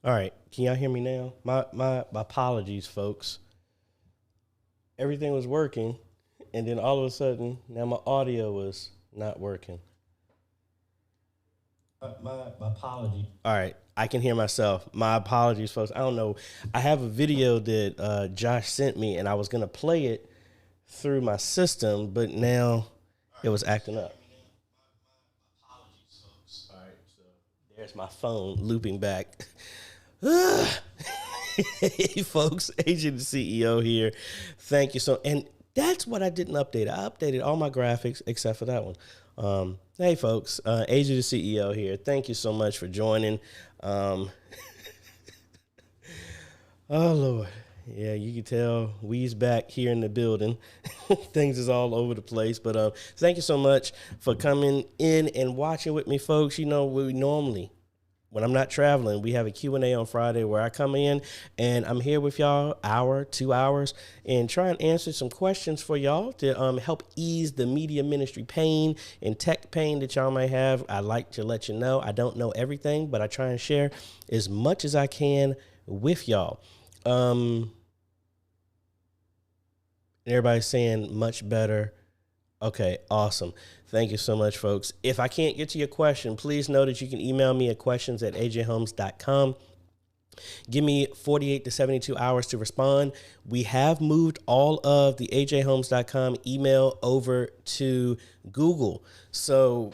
All right, can y'all hear me now? My apologies, folks. Everything was working, and then all of a sudden, now my audio was not working. My apology. All right, I can hear myself. My apologies, folks. I don't know. I have a video that Josh sent me, and I was gonna play it through my system, but now it was acting up. All right, so there's my phone looping back. Hey, folks, AJay the CEO here. Thank you so. And that's what I didn't update. I updated all my graphics except for that one. Hey, folks, AJay the CEO here. Thank you so much for joining. Oh Lord, yeah, you can tell we's back here in the building. Things is all over the place, but thank you so much for coming in and watching with me, folks. You know, we normally, when I'm not traveling, we have a Q&A on Friday where I come in and I'm here with y'all hour, 2 hours, and try and answer some questions for y'all to help ease the media ministry pain and tech pain that y'all may have. I like to let you know I don't know everything, but I try and share as much as I can with y'all. Everybody's saying much better. Okay, awesome. Thank you so much, folks. If I can't get to your question, please know that you can email me at questions@ajhomes.com. Give me 48 to 72 hours to respond. We have moved all of the ajhomes.com email over to Google. So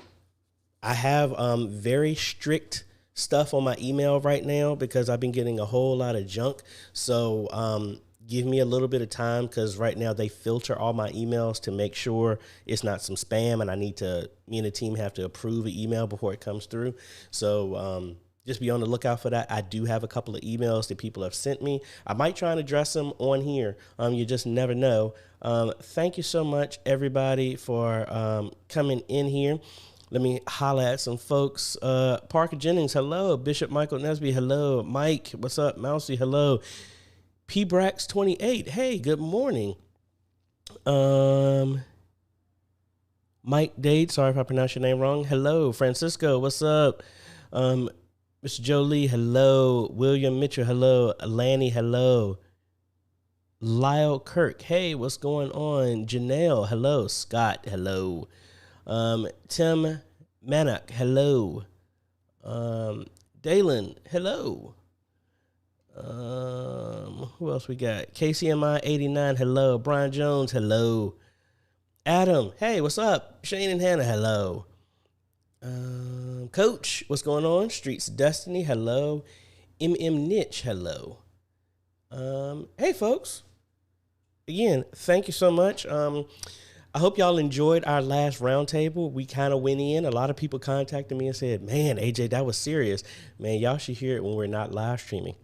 I have very strict stuff on my email right now because I've been getting a whole lot of junk. So give me a little bit of time because right now they filter all my emails to make sure it's not some spam, and me and the team have to approve an email before it comes through. So just be on the lookout for that. I do have a couple of emails that people have sent me. I might try and address them on here. You just never know. Thank you so much, everybody, for coming in here. Let me holler at some folks. Parker Jennings, hello. Bishop Michael Nesby, hello. Mike, what's up? Mousy, hello. P. Brax 28, hey, good morning. Mike Dade, sorry if I pronounced your name wrong. Hello. Francisco, what's up? Mr. Jolie, hello. William Mitchell, hello. Lanny, hello. Lyle Kirk, hey, what's going on? Janelle, hello. Scott, hello. Tim Manak, hello. Dalen, hello. Who else we got? KCMI 89, hello. Brian Jones, hello. Adam, hey, what's up? Shane and Hannah, hello. Coach, what's going on? Streets of Destiny, hello. Niche, hello. Hey, folks. Again, thank you so much. I hope y'all enjoyed our last roundtable. We kind of went in. A lot of people contacted me and said, man, AJay, that was serious. Man, y'all should hear it when we're not live streaming.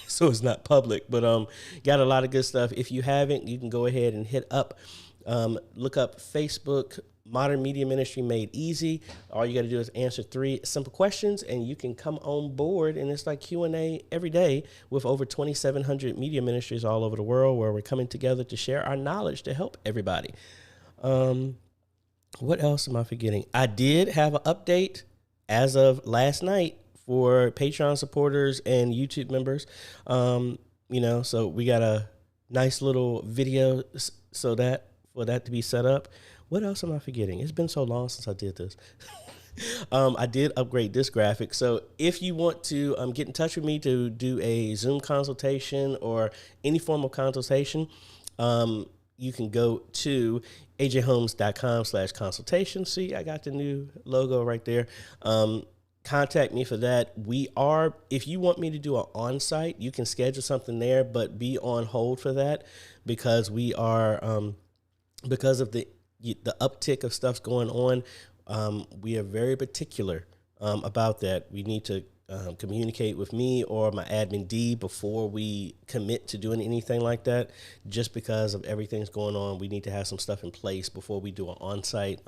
So it's not public, but got a lot of good stuff. If you haven't, you can go ahead and hit up, look up Facebook, Modern Media Ministry Made Easy. All you got to do is answer 3 simple questions, and you can come on board. And it's like Q&A every day with over 2,700 media ministries all over the world where we're coming together to share our knowledge to help everybody. What else am I forgetting? I did have an update as of last night for Patreon supporters and YouTube members. So we got a nice little video for that to be set up. What else am I forgetting? It's been so long since I did this. I did upgrade this graphic. So if you want to get in touch with me to do a Zoom consultation or any form of consultation, you can go to ajhomes.com/consultation. See, I got the new logo right there. Contact me for that. If you want me to do an on-site, you can schedule something there, but be on hold for that because we are, because of the uptick of stuff going on, we are very particular about that. We need to communicate with me or my admin D before we commit to doing anything like that. Just because of everything's going on, we need to have some stuff in place before we do an on-site.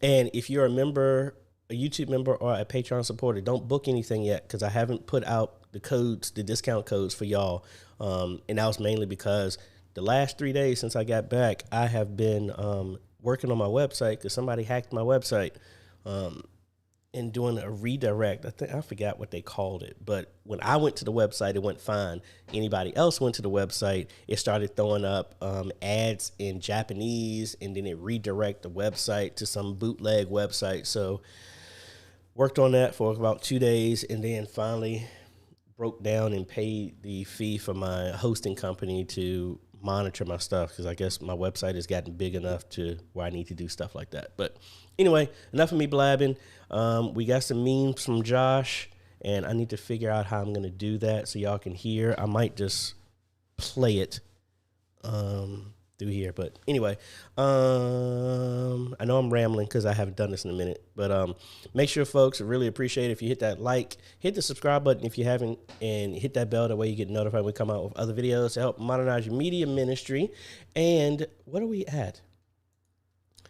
And if you're a YouTube member or a Patreon supporter, don't book anything yet because I haven't put out the discount codes for y'all. And that was mainly because the last 3 days since I got back, I have been working on my website because somebody hacked my website. and doing a redirect. I forgot what they called it, but when I went to the website, it went fine. Anybody else went to the website, it started throwing up ads in Japanese, and then it redirect the website to some bootleg website. So worked on that for about 2 days, and then finally broke down and paid the fee for my hosting company to monitor my stuff, because I guess my website has gotten big enough to where I need to do stuff like that. But anyway, enough of me blabbing. We got some memes from Josh, and I need to figure out how I'm going to do that so y'all can hear. I might just play it through here. But anyway, I know I'm rambling because I haven't done this in a minute. But make sure, folks, I really appreciate it if you hit that like, hit the subscribe button if you haven't, and hit that bell. That way you get notified when we come out with other videos to help modernize your media ministry. And what are we at?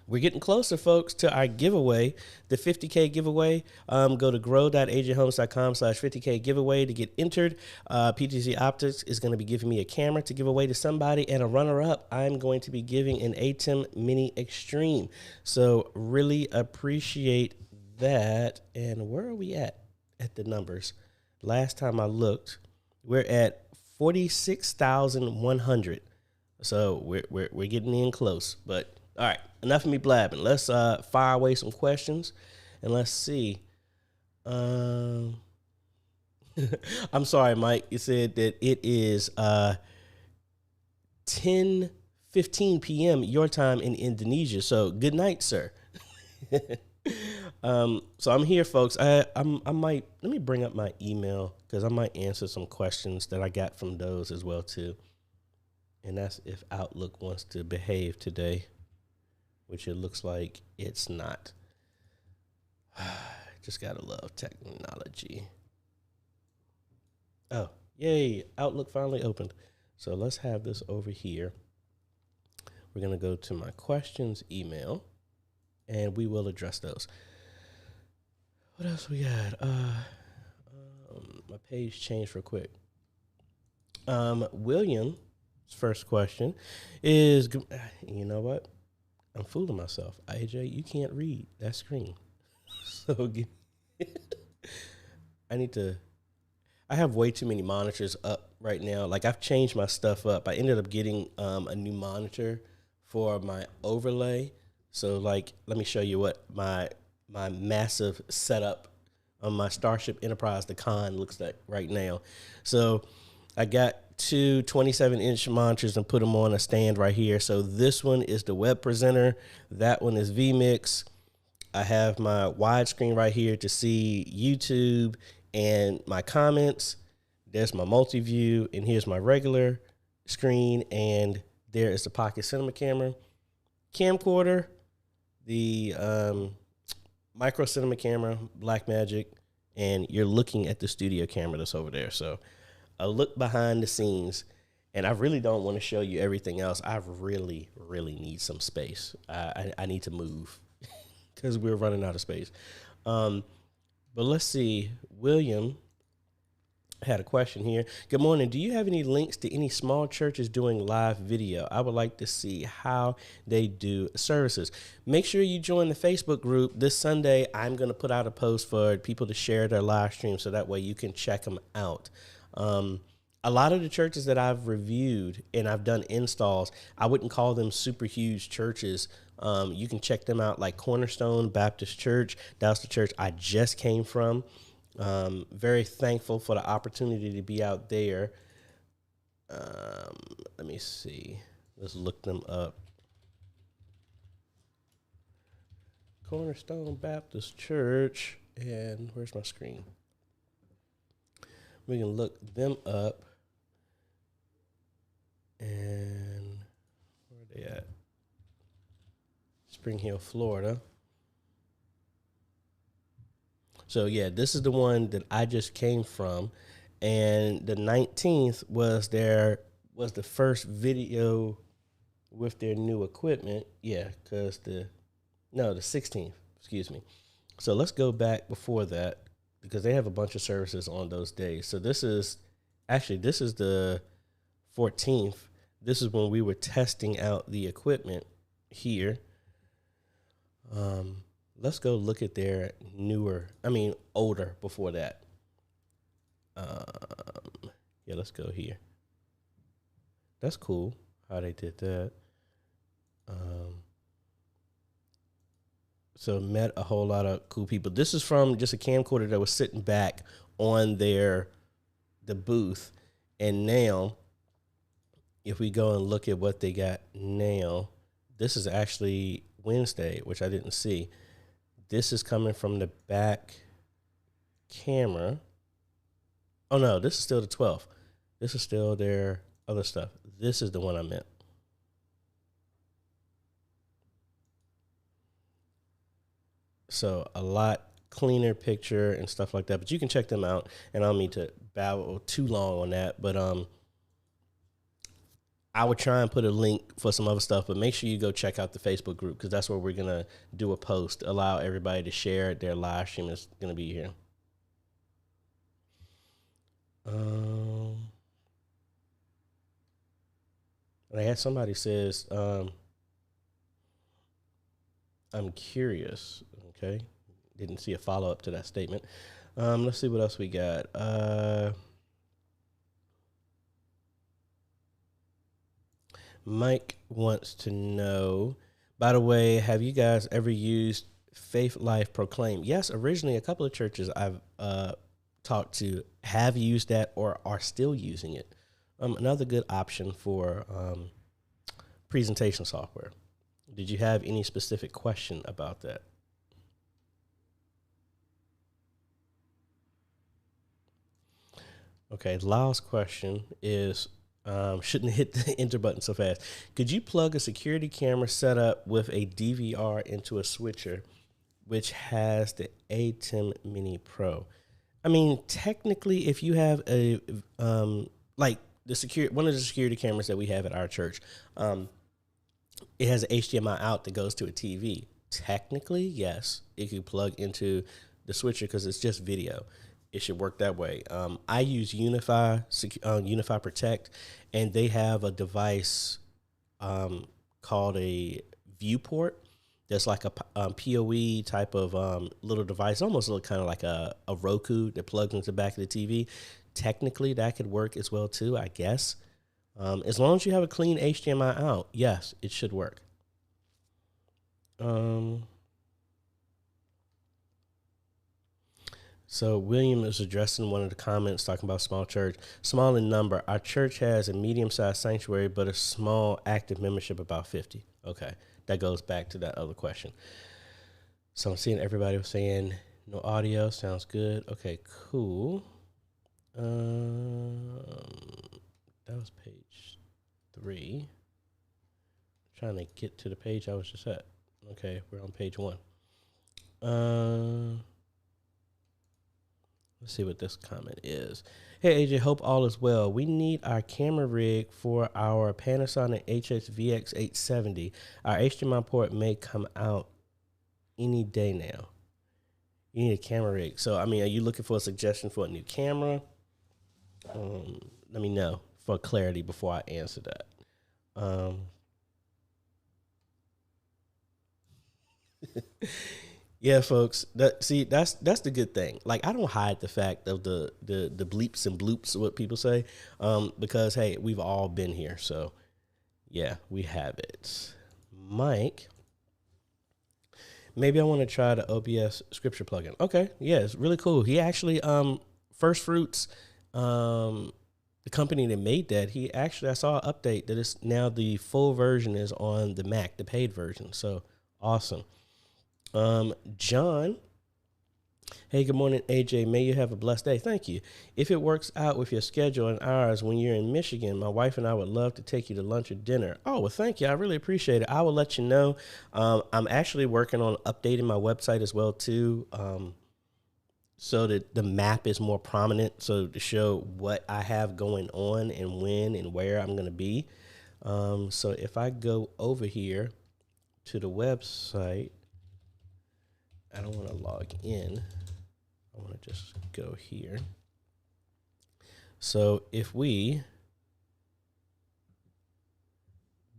We're getting closer, folks, to our giveaway, the 50K giveaway. Go to grow.ajayhomes.com/50K giveaway to get entered. PTC Optics is going to be giving me a camera to give away to somebody, and a runner-up, I'm going to be giving an ATEM Mini Extreme. So really appreciate that. And where are we at the numbers? Last time I looked, we're at 46,100. So we're getting in close, but all right, enough of me blabbing. Let's fire away some questions, and let's see. I'm sorry, Mike. You said that it is 10:15 p.m. your time in Indonesia. So good night, sir. So I'm here, folks. I might, let me bring up my email, because I might answer some questions that I got from those as well too. And that's if Outlook wants to behave today, which it looks like it's not. Just gotta love technology. Oh, yay, Outlook finally opened. So let's have this over here. We're gonna go to my questions email, and we will address those. What else we got? My page changed real quick. William's first question is, you know what? I'm fooling myself. AJ, you can't read that screen. So I have way too many monitors up right now. Like, I've changed my stuff up. I ended up getting a new monitor for my overlay. So, like, let me show you what my massive setup on my Starship Enterprise, the Con, looks like right now. So I got two 27-inch monitors and put them on a stand right here. So this one is the web presenter. That one is vMix. I have my widescreen right here to see YouTube and my comments. There's my multi-view, and here's my regular screen, and there is the Pocket Cinema camera. Camcorder, the micro cinema camera, Blackmagic, and you're looking at the studio camera that's over there. So a look behind the scenes, and I really don't want to show you everything else. I really, really need some space. I need to move because we're running out of space. But let's see. William had a question here. Good morning. Do you have any links to any small churches doing live video? I would like to see how they do services. Make sure you join the Facebook group. This Sunday, I'm going to put out a post for people to share their live stream, so that way you can check them out. A lot of the churches that I've reviewed and I've done installs, I wouldn't call them super huge churches. You can check them out, like Cornerstone Baptist Church. That's the church I just came from. Very thankful for the opportunity to be out there. Let me see. Let's look them up. Cornerstone Baptist Church. And where's my screen? We can look them up. And where are they at? Spring Hill, Florida. So yeah, this is the one that I just came from, and the 19th was the first video with their new equipment. Yeah, because the 16th, excuse me. So let's go back before that, because they have a bunch of services on those days. So this is the 14th. This is when we were testing out the equipment here. let's go look at their older before that. Yeah, let's go here. That's cool how they did that. So met a whole lot of cool people. This is from just a camcorder that was sitting back on the booth. And now, if we go and look at what they got now, this is actually Wednesday, which I didn't see. This is coming from the back camera. Oh no, this is still the 12th. This is still their other stuff. This is the one I meant. So a lot cleaner picture and stuff like that, but you can check them out. And I don't mean to babble too long on that, but I would try and put a link for some other stuff, but make sure you go check out the Facebook group, because that's where we're going to do a post, allow everybody to share it. Their live stream is going to be here. And I had somebody says, I'm curious. Okay. Didn't see a follow-up to that statement. Let's see what else we got. Mike wants to know, by the way, have you guys ever used Faith Life Proclaim? Yes, originally a couple of churches I've talked to have used that or are still using it. Another good option for presentation software. Did you have any specific question about that? Okay, last question is, shouldn't hit the enter button so fast. Could you plug a security camera setup with a DVR into a switcher, which has the ATEM Mini Pro? I mean, technically, if you have a like one of the security cameras that we have at our church, it has an HDMI out that goes to a TV. Technically, yes, it could plug into the switcher because it's just video. It should work that way. I use Unify Protect, and they have a device called a viewport. That's like a PoE type of little device, almost look kind of like a Roku that plugs into the back of the TV. Technically, that could work as well too, I guess. As long as you have a clean HDMI out, yes, it should work. So William is addressing one of the comments talking about small church. Small in number. Our church has a medium-sized sanctuary, but a small active membership, about 50. Okay, that goes back to that other question. So I'm seeing everybody was saying no audio. Sounds good. Okay, cool. That was page 3. Trying to get to the page I was just at. Okay, we're on page 1. Let's see what this comment is. Hey, AJ, hope all is well. We need our camera rig for our Panasonic HX-VX870. Our HDMI port may come out any day now. You need a camera rig. So, I mean, are you looking for a suggestion for a new camera? Let me know for clarity before I answer that. Yeah, folks. That's the good thing. Like, I don't hide the fact of the bleeps and bloops, what people say, because hey, we've all been here. So, yeah, we have it. Mike, maybe I want to try the OBS scripture plugin. Okay, yeah, it's really cool. He actually, First Fruits, the company that made that, I saw an update that it's now the full version is on the Mac, the paid version. So awesome. John, hey, good morning, AJ. May you have a blessed day. Thank you. If it works out with your schedule and ours when you're in Michigan, my wife and I would love to take you to lunch or dinner. Oh, well, thank you. I really appreciate it. I will let you know. I'm actually working on updating my website as well, too, so that the map is more prominent, so to show what I have going on and when and where I'm going to be. So if I go over here to the website, I don't want to log in. I want to just go here. So if we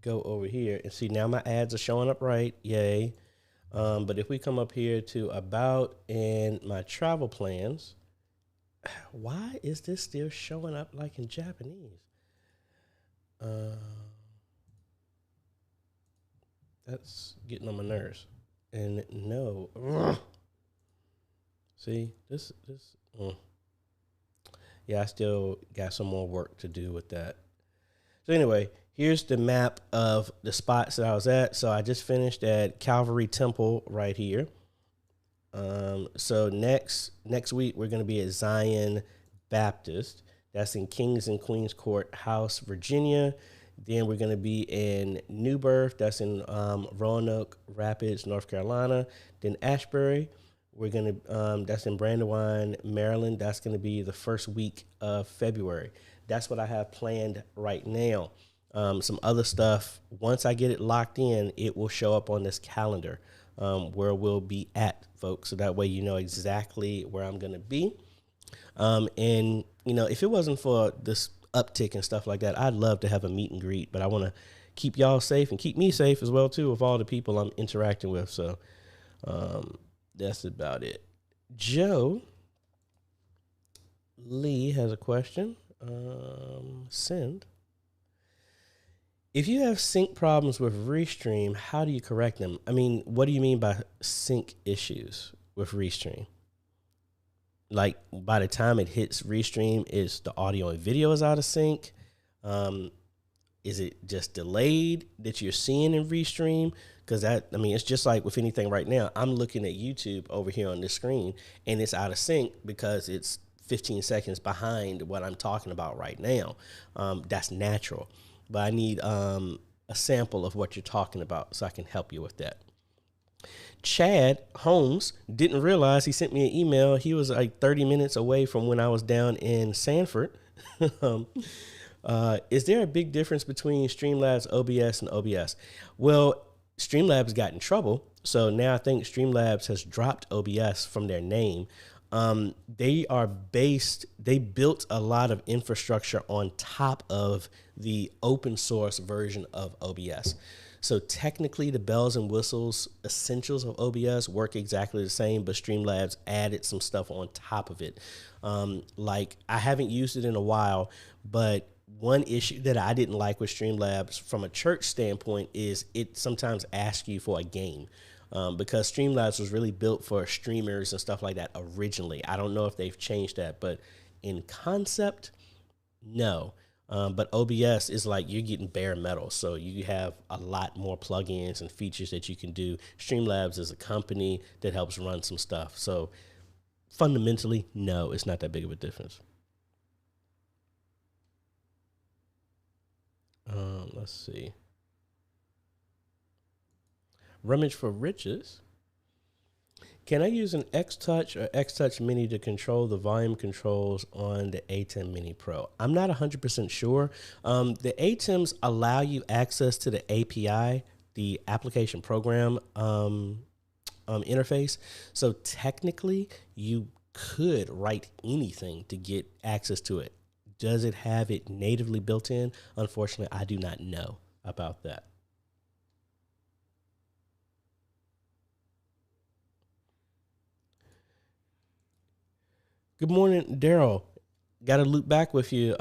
go over here and see, now my ads are showing up right. Yay. But if we come up here to about and my travel plans, why is this still showing up like in Japanese? That's getting on my nerves. And no, see this. Yeah, I still got some more work to do with that. So anyway, here's the map of the spots that I was at. So I just finished at Calvary Temple right here. So next week we're going to be at Zion Baptist. That's in Kings and Queens Court House, Virginia. Then we're going to be in New Birth. That's in Roanoke Rapids, North Carolina. Then Ashbury. We're going to, that's in Brandywine, Maryland. That's going to be the first week of February. That's what I have planned right now. Some other stuff, once I get it locked in, it will show up on this calendar where we'll be at, folks. So that way you know exactly where I'm going to be. And, you know, if it wasn't for this uptick and stuff like that, I'd love to have a meet and greet. But I want to keep y'all safe and keep me safe as well, too, with all the people I'm interacting with. So that's about it. Joe Lee has a question. Send. If you have sync problems with Restream, how do you correct them? I mean, what do you mean by sync issues with Restream? Like, by the time it hits Restream, is the audio and video is out of sync? Is it just delayed that you're seeing in Restream? Because it's just like with anything right now. I'm looking at YouTube over here on this screen, and it's out of sync because it's 15 seconds behind what I'm talking about right now. That's natural. But I need a sample of what you're talking about so I can help you with that. Chad Holmes didn't realize he sent me an email. He was like 30 minutes away from when I was down in Sanford. Is there a big difference between Streamlabs OBS and OBS? Well, Streamlabs got in trouble, so now I think Streamlabs has dropped OBS from their name. They built a lot of infrastructure on top of the open source version of OBS. So technically the bells and whistles essentials of OBS work exactly the same, but Streamlabs added some stuff on top of it. Like, I haven't used it in a while, but one issue that I didn't like with Streamlabs from a church standpoint is it sometimes asks you for a game. Because Streamlabs was really built for streamers and stuff like that originally. I don't know if they've changed that, but in concept, no. But OBS is like you're getting bare metal. So you have a lot more plugins and features that you can do. Streamlabs is a company that helps run some stuff. So fundamentally, no, it's not that big of a difference. Let's see. Rummage for Riches. Can I use an X-Touch or X-Touch Mini to control the volume controls on the A10 Mini Pro? I'm not 100% sure. The ATEMs allow you access to the API, the application program interface. So technically, you could write anything to get access to it. Does it have it natively built in? Unfortunately, I do not know about that. Good morning, Daryl. Got to loop back with you,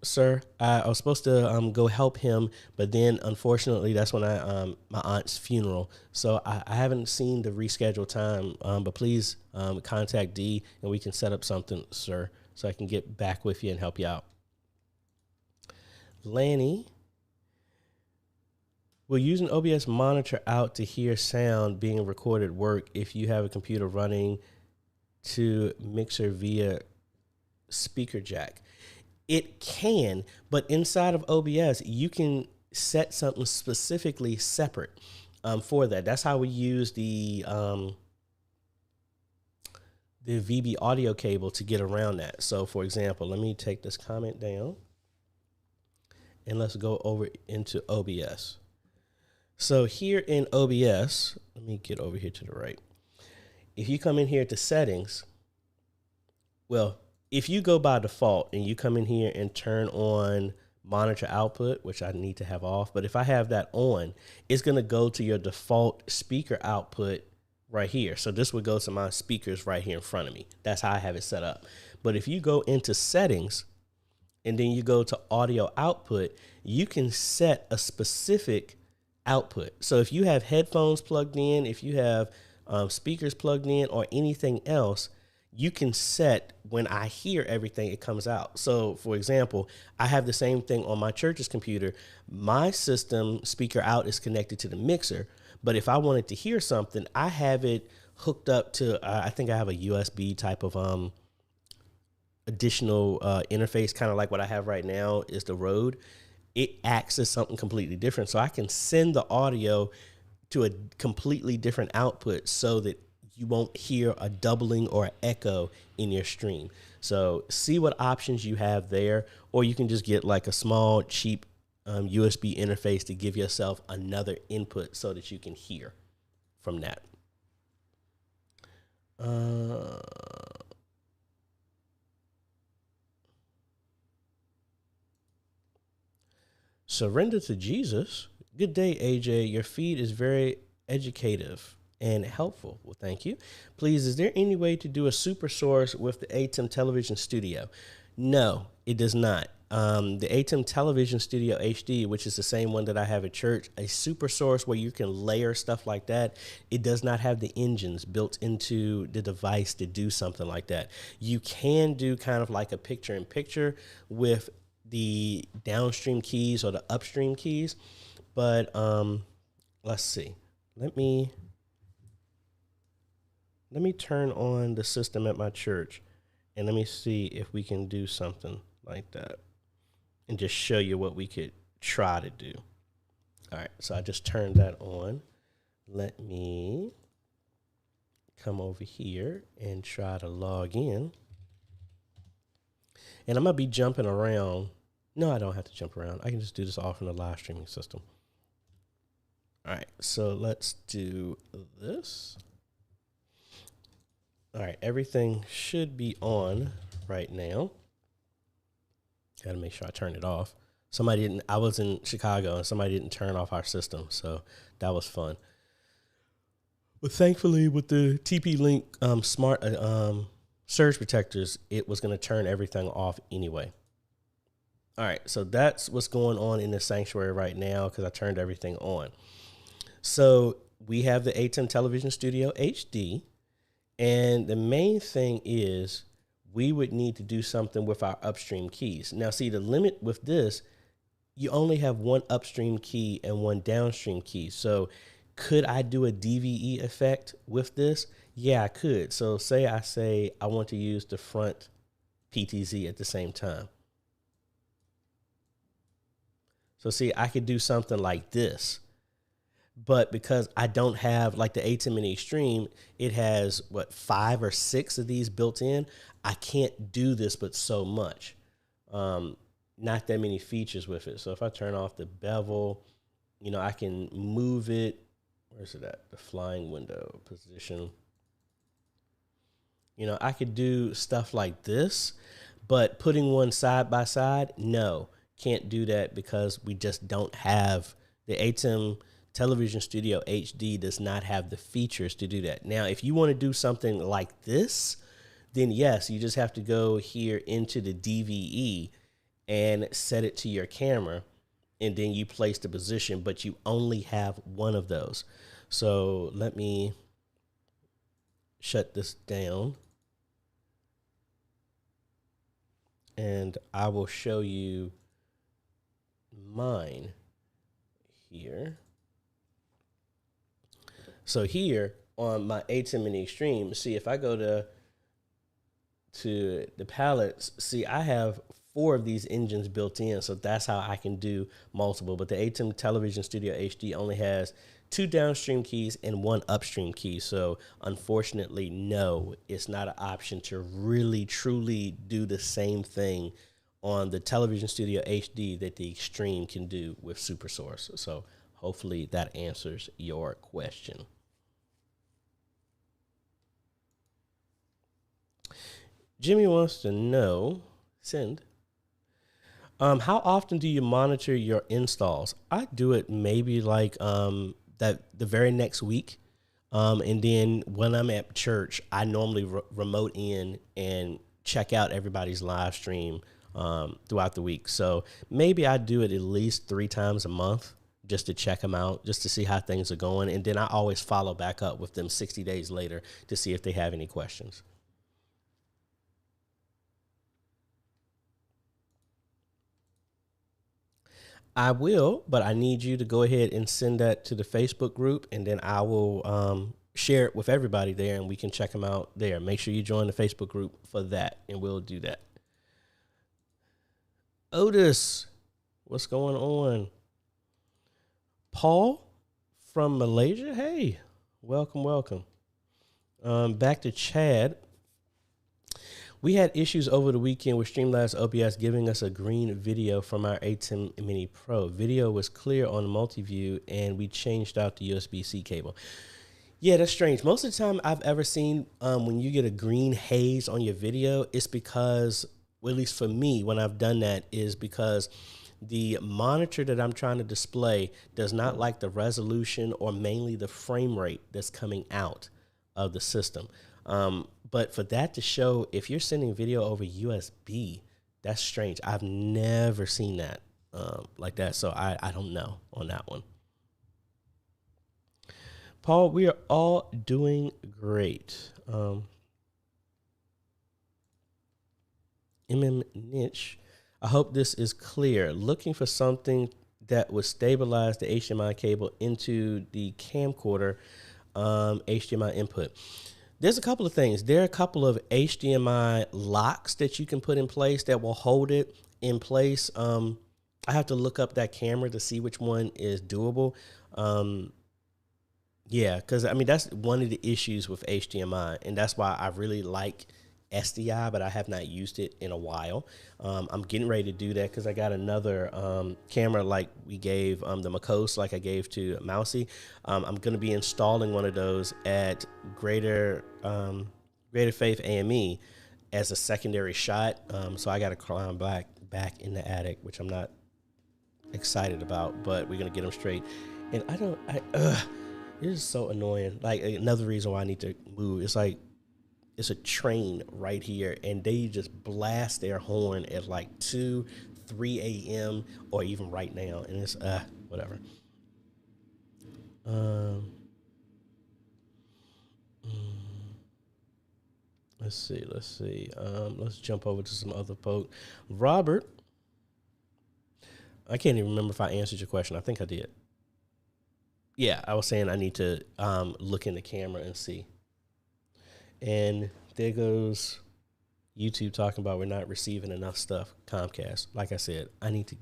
sir. I was supposed to go help him, but then unfortunately, that's when my aunt's funeral. So I haven't seen the rescheduled time. But please contact D and we can set up something, sir, so I can get back with you and help you out. Lanny, will use an OBS monitor out to hear sound being recorded work if you have a computer running to mixer via speaker jack? It can, but inside of OBS, you can set something specifically separate for that. That's how we use the VB audio cable to get around that. So for example, let me take this comment down and let's go over into OBS. So here in OBS, let me get over here to the right. If you come in here to settings, well, if you go by default and you come in here and turn on monitor output, which I need to have off, but if I have that on, it's going to go to your default speaker output right here. So this would go to my speakers right here in front of me. That's how I have it set up. But if you go into settings and then you go to audio output, you can set a specific output. So if you have headphones plugged in, if you have speakers plugged in or anything else, you can set when I hear everything, it comes out. So for example, I have the same thing on my church's computer. My system speaker out is connected to the mixer. But if I wanted to hear something, I have it hooked up to, I think I have a USB type of additional interface, kind of like what I have right now is the Rode. It acts as something completely different. So I can send the audio to a completely different output so that you won't hear a doubling or an echo in your stream. So see what options you have there, or you can just get like a small, cheap USB interface to give yourself another input so that you can hear from that. Surrender to Jesus. Good day, AJ. Your feed is very educative and helpful. Well, thank you. Please, is there any way to do a super source with the ATEM Television Studio? No, it does not. The ATEM Television Studio HD, which is the same one that I have at church, a super source where you can layer stuff like that, it does not have the engines built into the device to do something like that. You can do kind of like a picture-in-picture with the downstream keys or the upstream keys, but let's see. Let me turn on the system at my church and let me see if we can do something like that and just show you what we could try to do. All right, so I just turned that on. Let me come over here and try to log in. And I'm gonna be jumping around. No, I don't have to jump around. I can just do this all from the live streaming system. All right, so let's do this. All right, everything should be on right now. Got to make sure I turn it off. I was in Chicago and somebody didn't turn off our system, so that was fun. But thankfully with the TP-Link smart surge protectors, it was going to turn everything off anyway. All right, so that's what's going on in the sanctuary right now because I turned everything on. So we have the ATEM Television Studio HD, and the main thing is we would need to do something with our upstream keys. Now, see, the limit with this, you only have one upstream key and one downstream key. So could I do a DVE effect with this? Yeah, I could. So say I want to use the front PTZ at the same time. So see, I could do something like this. But because I don't have like the ATEM Mini Extreme, it has 5 or 6 of these built in. I can't do this but so much. Not that many features with it. So if I turn off the bevel, I can move it. Where's it at? The flying window position. I could do stuff like this, but putting one side by side, no, can't do that because we just don't have the ATEM Television Studio HD does not have the features to do that. Now, if you want to do something like this, then yes, you just have to go here into the DVE and set it to your camera, and then you place the position, but you only have one of those. So let me shut this down, and I will show you mine here. So here on my ATEM Mini Extreme, see if I go to the palettes, see I have 4 of these engines built in, so that's how I can do multiple. But the ATEM Television Studio HD only has 2 downstream keys and 1 upstream key. So unfortunately, no, it's not an option to really truly do the same thing on the Television Studio HD that the Extreme can do with SuperSource. So hopefully that answers your question. Jimmy wants to know, how often do you monitor your installs? I do it maybe like the very next week. And then when I'm at church, I normally remote in and check out everybody's live stream throughout the week. So maybe I do it at least 3 times a month just to check them out, just to see how things are going. And then I always follow back up with them 60 days later to see if they have any questions. I will, but I need you to go ahead and send that to the Facebook group, and then I will share it with everybody there, and we can check them out there. Make sure you join the Facebook group for that, and we'll do that. Otis, what's going on? Paul from Malaysia, hey, welcome, welcome. Back to Chad. We had issues over the weekend with Streamlabs OBS giving us a green video from our A10 Mini Pro. Video was clear on multi-view, and we changed out the USB-C cable. Yeah, that's strange. Most of the time I've ever seen when you get a green haze on your video, it's because, well, at least for me, when I've done that, is because the monitor that I'm trying to display does not like the resolution or mainly the frame rate that's coming out of the system. But for that to show, if you're sending video over USB, that's strange. I've never seen that like that. So I don't know on that one. Paul, we are all doing great. Niche, I hope this is clear. Looking for something that would stabilize the HDMI cable into the camcorder HDMI input. There's a couple of things. There are a couple of HDMI locks that you can put in place that will hold it in place. I have to look up that camera to see which one is doable. Yeah, because I mean, that's one of the issues with HDMI, and that's why I really like SDI, but I have not used it in a while. I'm getting ready to do that because I got another camera like we gave the Makos, like I gave to Mousy. I'm going to be installing one of those at Greater Faith AME as a secondary shot. So I got to climb back in the attic, which I'm not excited about, but we're going to get them straight. And it is so annoying. Like, another reason why I need to move. It's like, it's a train right here, and they just blast their horn at like 2, 3 a.m. or even right now. And it's, whatever. Let's see. Let's jump over to some other folk. Robert, I can't even remember if I answered your question. I think I did. Yeah, I was saying I need to look in the camera and see. And there goes YouTube talking about we're not receiving enough stuff, Comcast. Like I said, I need to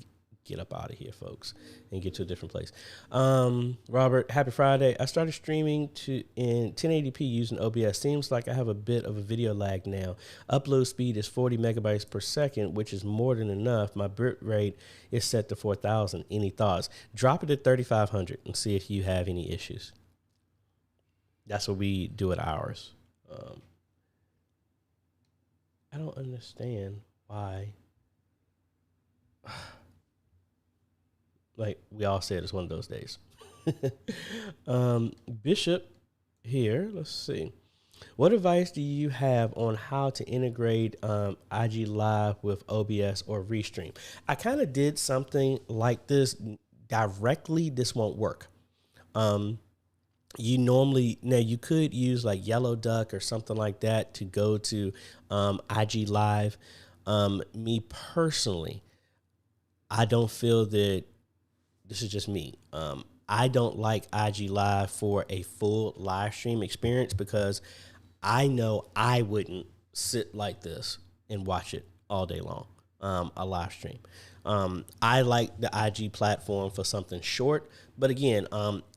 get up out of here, folks, and get to a different place. Robert, happy Friday. I started streaming in 1080p using OBS. Seems like I have a bit of a video lag now. Upload speed is 40 megabytes per second, which is more than enough. My bit rate is set to 4,000. Any thoughts? Drop it at 3,500 and see if you have any issues. That's what we do at ours. I don't understand why. Like we all said, it's one of those days. Bishop here. Let's see. What advice do you have on how to integrate IG Live with OBS or Restream? I kind of did something like this directly. This won't work. You normally, now you could use like Yellow Duck or something like that to go to IG Live. Me personally, I don't feel that, this is just me. I don't like IG Live for a full live stream experience because I know I wouldn't sit like this and watch it all day long, a live stream. I like the IG platform for something short. But again,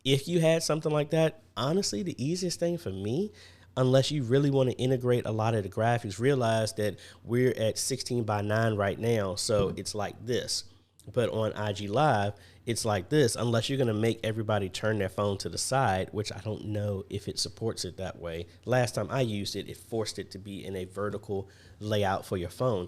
if you had something like that, honestly, the easiest thing for me, unless you really want to integrate a lot of the graphics, realize that we're at 16:9 right now. So it's like this. But on IG Live, it's like this, unless you're going to make everybody turn their phone to the side, which I don't know if it supports it that way. Last time I used it, it forced it to be in a vertical layout for your phone.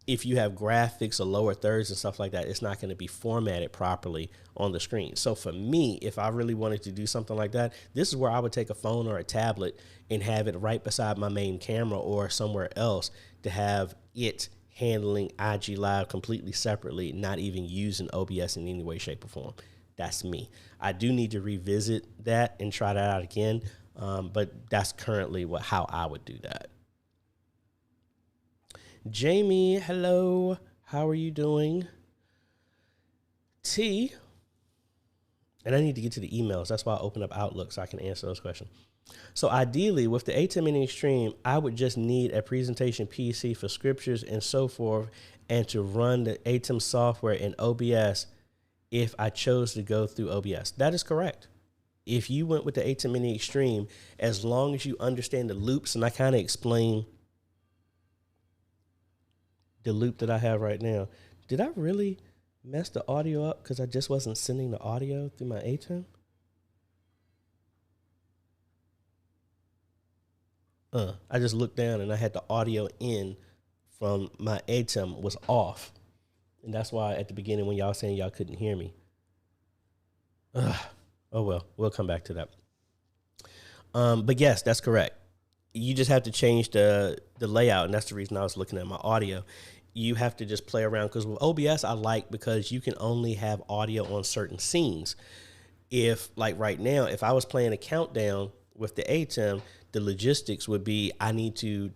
if you have graphics or lower thirds and stuff like that, it's not going to be formatted properly on the screen. So for me, if I really wanted to do something like that, this is where I would take a phone or a tablet and have it right beside my main camera or somewhere else to have it handling IG Live completely separately, not even using OBS in any way, shape, or form. That's me. I do need to revisit that and try that out again, but that's currently how I would do that. Jamie, hello. How are you doing? T, and I need to get to the emails. That's why I open up Outlook so I can answer those questions. So ideally, with the ATEM Mini Extreme, I would just need a presentation PC for scriptures and so forth, and to run the ATEM software in OBS if I chose to go through OBS. That is correct. If you went with the ATEM Mini Extreme, as long as you understand the loops, and I kind of explain the loop that I have right now. Did I really mess the audio up because I just wasn't sending the audio through my ATEM? I just looked down and I had the audio in from my ATEM was off. And that's why at the beginning when y'all saying y'all couldn't hear me. Oh well, we'll come back to that. But yes, that's correct. You just have to change the layout, and that's the reason I was looking at my audio. You have to just play around, because with OBS I like because you can only have audio on certain scenes. If, like right now, if I was playing a countdown with the ATEM, the logistics would be I need to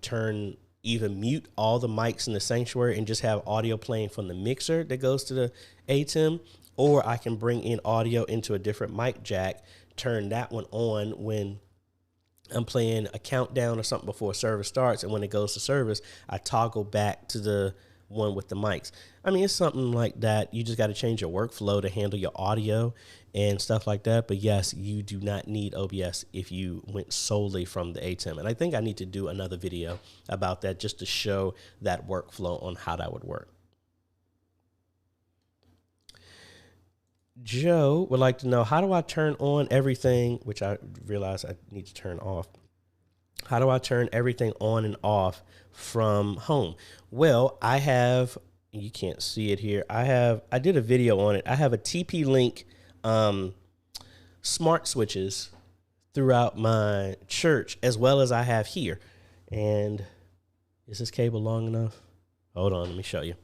either mute all the mics in the sanctuary and just have audio playing from the mixer that goes to the ATEM, or I can bring in audio into a different mic jack, turn that one on when I'm playing a countdown or something before service starts, and when it goes to service, I toggle back to the one with the mics. I mean, it's something like that. You just got to change your workflow to handle your audio and stuff like that. But yes, you do not need OBS if you went solely from the ATEM. And I think I need to do another video about that just to show that workflow on how that would work. Joe would like to know, how do I turn on everything, which I realize I need to turn off. How do I turn everything on and off from home? Well, I have, you can't see it here. I did a video on it. I have a TP-Link smart switches throughout my church, as well as I have here. And is this cable long enough? Hold on, let me show you.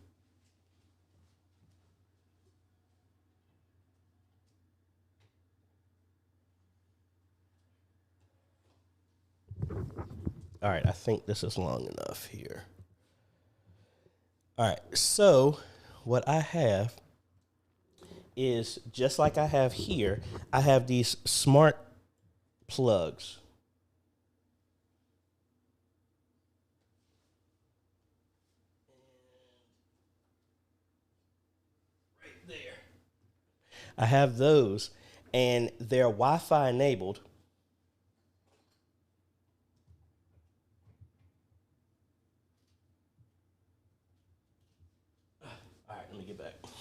All right, I think this is long enough here. All right, so what I have is, just like I have here, I have these smart plugs. Right there. I have those, and they're Wi-Fi enabled.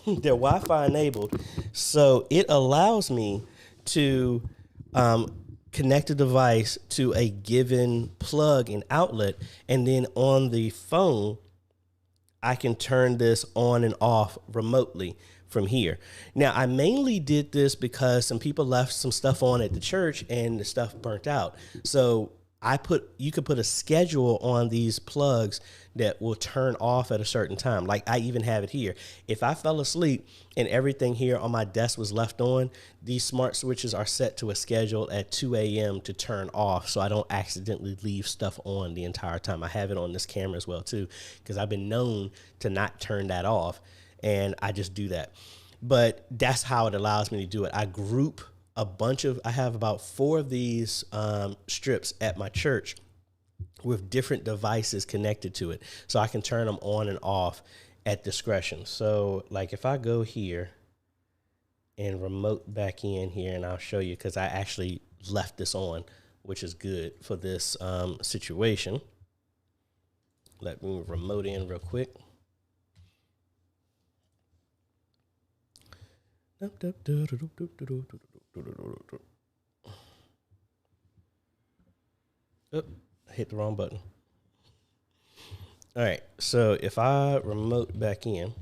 They're Wi-Fi enabled, so it allows me to connect a device to a given plug and outlet, and then on the phone, I can turn this on and off remotely from here. Now, I mainly did this because some people left some stuff on at the church and the stuff burnt out. So you could put a schedule on these plugs that will turn off at a certain time. Like I even have it here. If I fell asleep and everything here on my desk was left on, these smart switches are set to a schedule at 2 a.m. to turn off, so I don't accidentally leave stuff on the entire time. I have it on this camera as well too, because I've been known to not turn that off, and I just do that. But that's how it allows me to do it. I group I have about 4 of these strips at my church with different devices connected to it, so I can turn them on and off at discretion. So like if I go here and remote back in here, and I'll show you, because I actually left this on, which is good for this situation. Let me remote in real quick. Oh, I hit the wrong button. All right. So if I remote back in,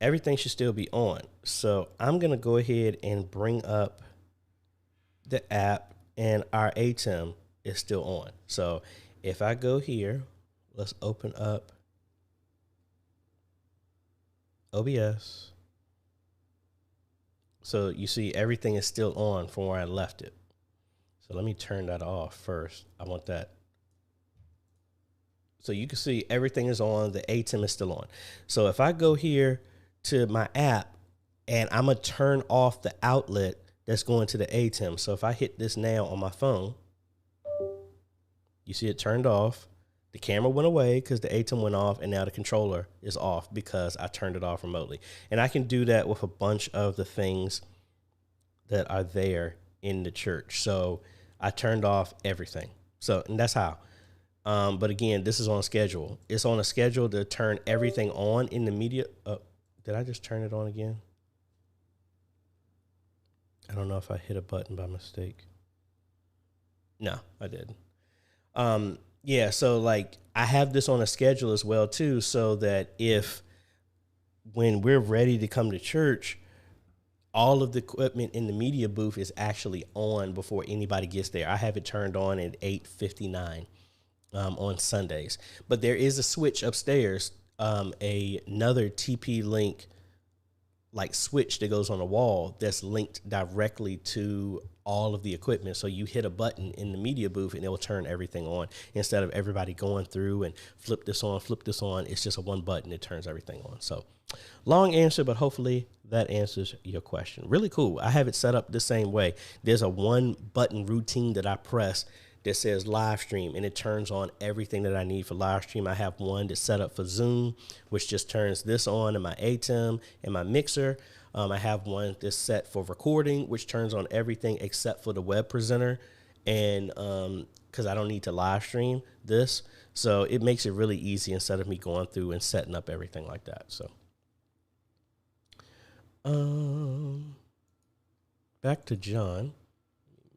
everything should still be on. So I'm going to go ahead and bring up the app, and our ATEM is still on. So if I go here, let's open up OBS. So you see everything is still on from where I left it. So let me turn that off first. I want that. So you can see everything is on. The ATEM is still on. So if I go here to my app and I'm going to turn off the outlet that's going to the ATEM. So if I hit this now on my phone, you see it turned off. The camera went away because the ATEM went off, and now the controller is off because I turned it off remotely. And I can do that with a bunch of the things that are there in the church. So I turned off everything. So, and that's how. But again, this is on schedule. It's on a schedule to turn everything on in the media. Did I just turn it on again? I don't know if I hit a button by mistake. No, I didn't. Yeah, so like I have this on a schedule as well too, so that if when we're ready to come to church, all of the equipment in the media booth is actually on before anybody gets there. I have it turned on at 8:59 on Sundays. But there is a switch upstairs, another TP-Link like switch that goes on the wall that's linked directly to all of the equipment. So you hit a button in the media booth and it will turn everything on instead of everybody going through and flip this on. It's just a one button that turns everything on. So long answer, but hopefully that answers your question. Really cool. I have it set up the same way. There's a one button routine that I press that says live stream, and it turns on everything that I need for live stream. I have one that's set up for Zoom, which just turns this on in my ATEM and my mixer. I have one that's set for recording, which turns on everything except for the web presenter. And because I don't need to live stream this. So it makes it really easy instead of me going through and setting up everything like that. So back to John.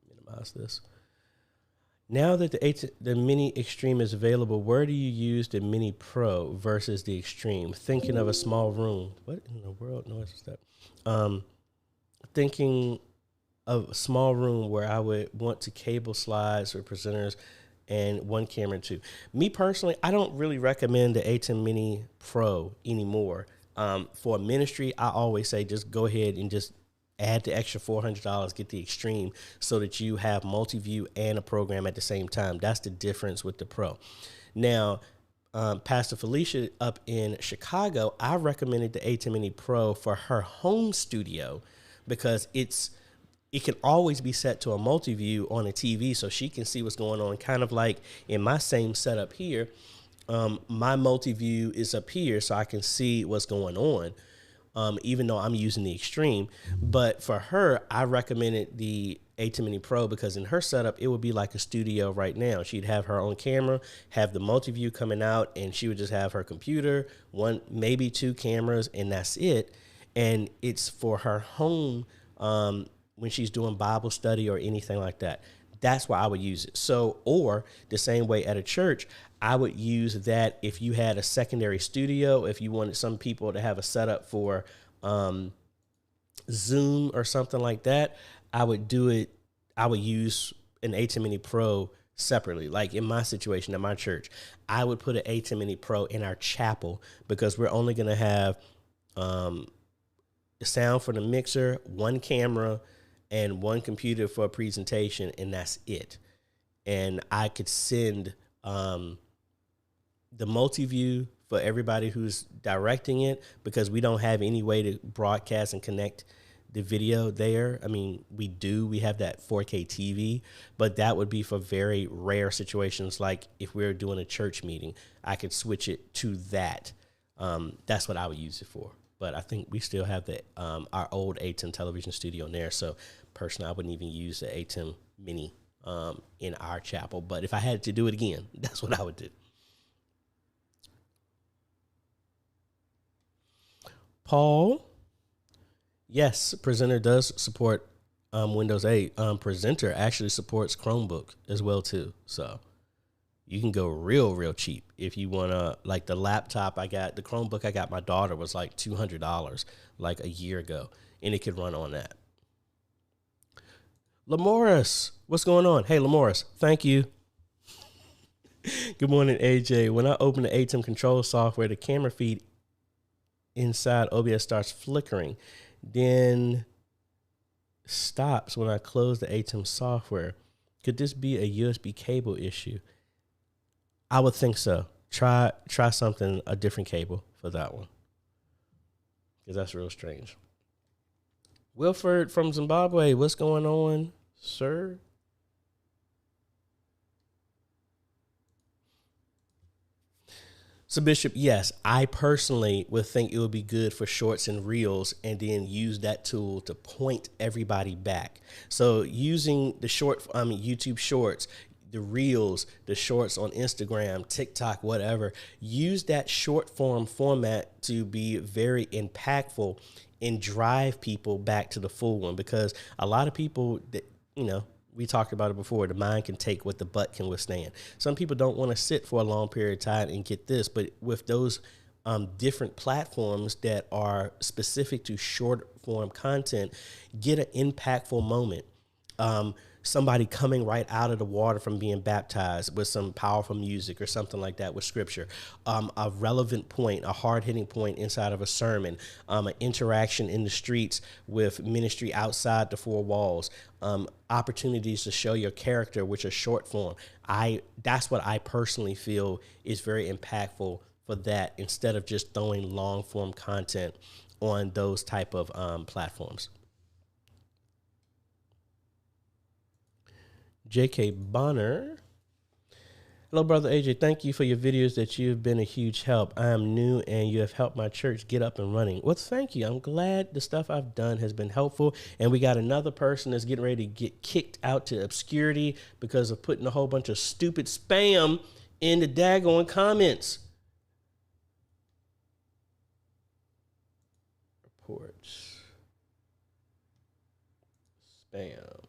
Minimize this. Now that the Mini Extreme is available, where do you use the Mini Pro versus the Extreme? Thinking of a small room. What in the world noise is that? Thinking of a small room where I would want to cable slides or presenters and one camera too. Me personally, I don't really recommend the ATEM Mini Pro anymore. For ministry, I always say just go ahead and just add the extra $400, get the Extreme so that you have multi-view and a program at the same time. That's the difference with the Pro. Now, Pastor Felicia up in Chicago, I recommended the ATEM Mini Pro for her home studio because it can always be set to a multi-view on a TV so she can see what's going on. Kind of like in my same setup here, my multi-view is up here so I can see what's going on. Even though I'm using the Extreme. But for her, I recommended the ATEM Mini Pro because in her setup, it would be like a studio right now. She'd have her own camera, have the multi-view coming out, and she would just have her computer, one, maybe two cameras, and that's it. And it's for her home when she's doing Bible study or anything like that. That's why I would use it. So, or the same way at a church, I would use that if you had a secondary studio, if you wanted some people to have a setup for Zoom or something like that, I would do it. I would use an ATEM Mini Pro separately. Like in my situation at my church, I would put an ATEM Mini Pro in our chapel because we're only going to have the sound for the mixer, one camera, and one computer for a presentation, and that's it. And I could send the multi-view for everybody who's directing it because we don't have any way to broadcast and connect the video there. I mean, we have that 4K TV, but that would be for very rare situations. Like if we were doing a church meeting, I could switch it to that. That's what I would use it for. But I think we still have our old ATEM television studio in there. So personally, I wouldn't even use the ATEM Mini in our chapel. But if I had to do it again, that's what I would do. Paul, yes, Presenter does support Windows 8. Presenter actually supports Chromebook as well too. So, You can go real cheap if you want to, like the laptop I got, the Chromebook I got my daughter was like $200 like a year ago, and it could run on that. Lamoris, what's going on? Hey, Lamoris, thank you. Good morning, AJ. When I open the ATEM control software, the camera feed inside OBS starts flickering, then stops when I close the ATEM software. Could this be a USB cable issue? I would think so. Try something, a different cable for that one, because that's real strange. Wilford from Zimbabwe, what's going on, sir? So Bishop, yes, I personally would think it would be good for shorts and reels, and then use that tool to point everybody back. So using the YouTube shorts, the reels, the shorts on Instagram, TikTok, whatever, use that short form format to be very impactful and drive people back to the full one, because a lot of people that, we talked about it before, the mind can take what the butt can withstand. Some people don't want to sit for a long period of time and get this, but with those different platforms that are specific to short form content, get an impactful moment. Somebody coming right out of the water from being baptized with some powerful music or something like that with scripture, a relevant point, a hard-hitting point inside of a sermon, an interaction in the streets with ministry outside the four walls, opportunities to show your character, which are short form. That's what I personally feel is very impactful for that, instead of just throwing long-form content on those type of platforms. J.K. Bonner. Hello, Brother AJ. Thank you for your videos that you've been a huge help. I am new and you have helped my church get up and running. Well, thank you. I'm glad the stuff I've done has been helpful. And we got another person that's getting ready to get kicked out to obscurity because of putting a whole bunch of stupid spam in the daggone comments. Reports. Spam.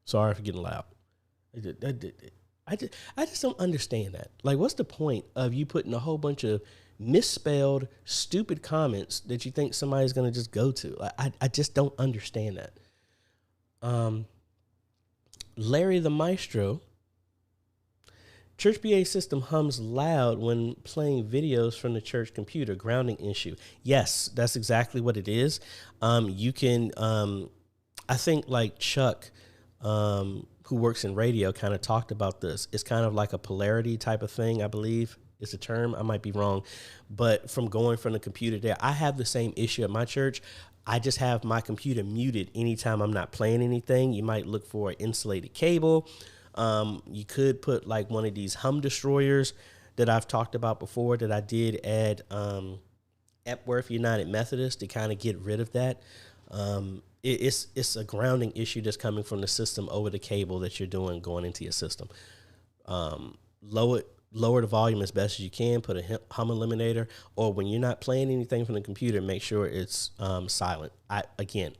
Sorry for getting loud. I just don't understand that. Like, what's the point of you putting a whole bunch of misspelled, stupid comments that you think somebody's going to just go to? I just don't understand that. Larry the Maestro. Church BA system hums loud when playing videos from the church computer. Grounding issue. Yes, that's exactly what it is. You can, I think like Chuck, who works in radio, kind of talked about this. It's kind of like a polarity type of thing, I believe is a term. I might be wrong. But from going from the computer there, I have the same issue at my church. I just have my computer muted anytime I'm not playing anything. You might look for an insulated cable. You could put like one of these hum destroyers that I've talked about before that I did at Epworth United Methodist to kind of get rid of that. It's a grounding issue that's coming from the system over the cable that you're doing going into your system. Lower the volume as best as you can, put a hum eliminator, or when you're not playing anything from the computer, make sure it's silent. I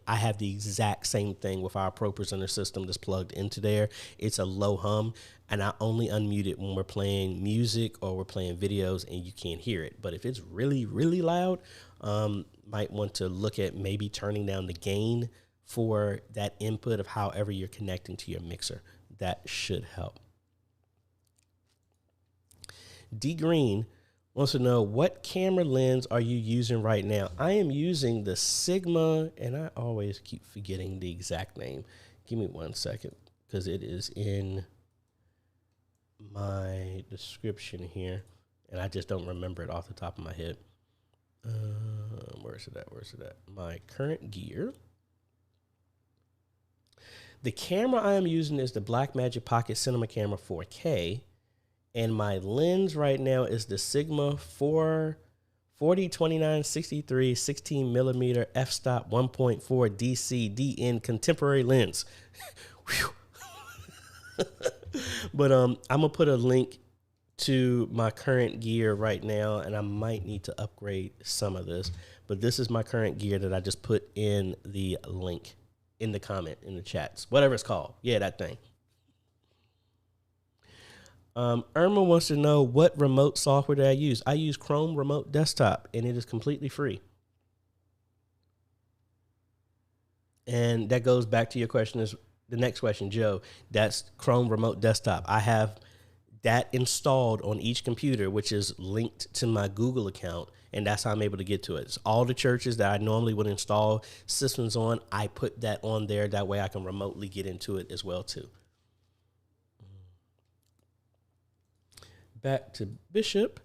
have the exact same thing with our Pro Presenter system that's plugged into there. It's a low hum, and I only unmute it when we're playing music or we're playing videos and you can't hear it. But if it's really, really loud, might want to look at maybe turning down the gain for that input of however you're connecting to your mixer. That should help. D Green wants to know, what camera lens are you using right now? I am using the Sigma, and I always keep forgetting the exact name. Give me 1 second, because it is in my description here, and I just don't remember it off the top of my head. Where's it at? My current gear. The camera I am using is the Blackmagic Pocket Cinema Camera 4K. And my lens right now is the Sigma 40-29-63 16 millimeter f-stop 1.4 DC DN contemporary lens. But I'm gonna put a link to my current gear right now, and I might need to upgrade some of this. But this is my current gear that I just put in the link in the comment in the chats, whatever it's called. Yeah, that thing. Irma wants to know, what remote software do I use? I use Chrome Remote Desktop, and it is completely free. And that goes back to your question, is the next question, Joe. That's Chrome Remote Desktop. I have that installed on each computer, which is linked to my Google account, and that's how I'm able to get to it. It's all the churches that I normally would install systems on, I put that on there. That way I can remotely get into it as well, too. Back to Bishop.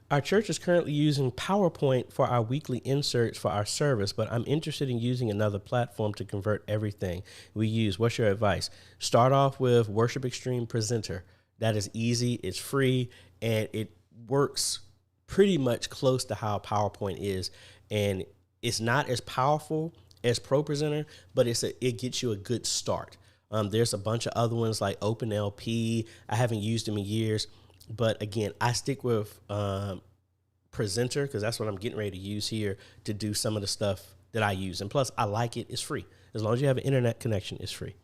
Our church is currently using PowerPoint for our weekly inserts for our service, but I'm interested in using another platform to convert everything we use. What's your advice? Start off with Worship Extreme Presenter. That is easy, it's free, and it works pretty much close to how PowerPoint is. And it's not as powerful as Pro Presenter, but it gets you a good start. There's a bunch of other ones like OpenLP. I haven't used them in years. But again, I stick with Presenter because that's what I'm getting ready to use here to do some of the stuff that I use. And plus, I like it. It's free. As long as you have an internet connection, it's free.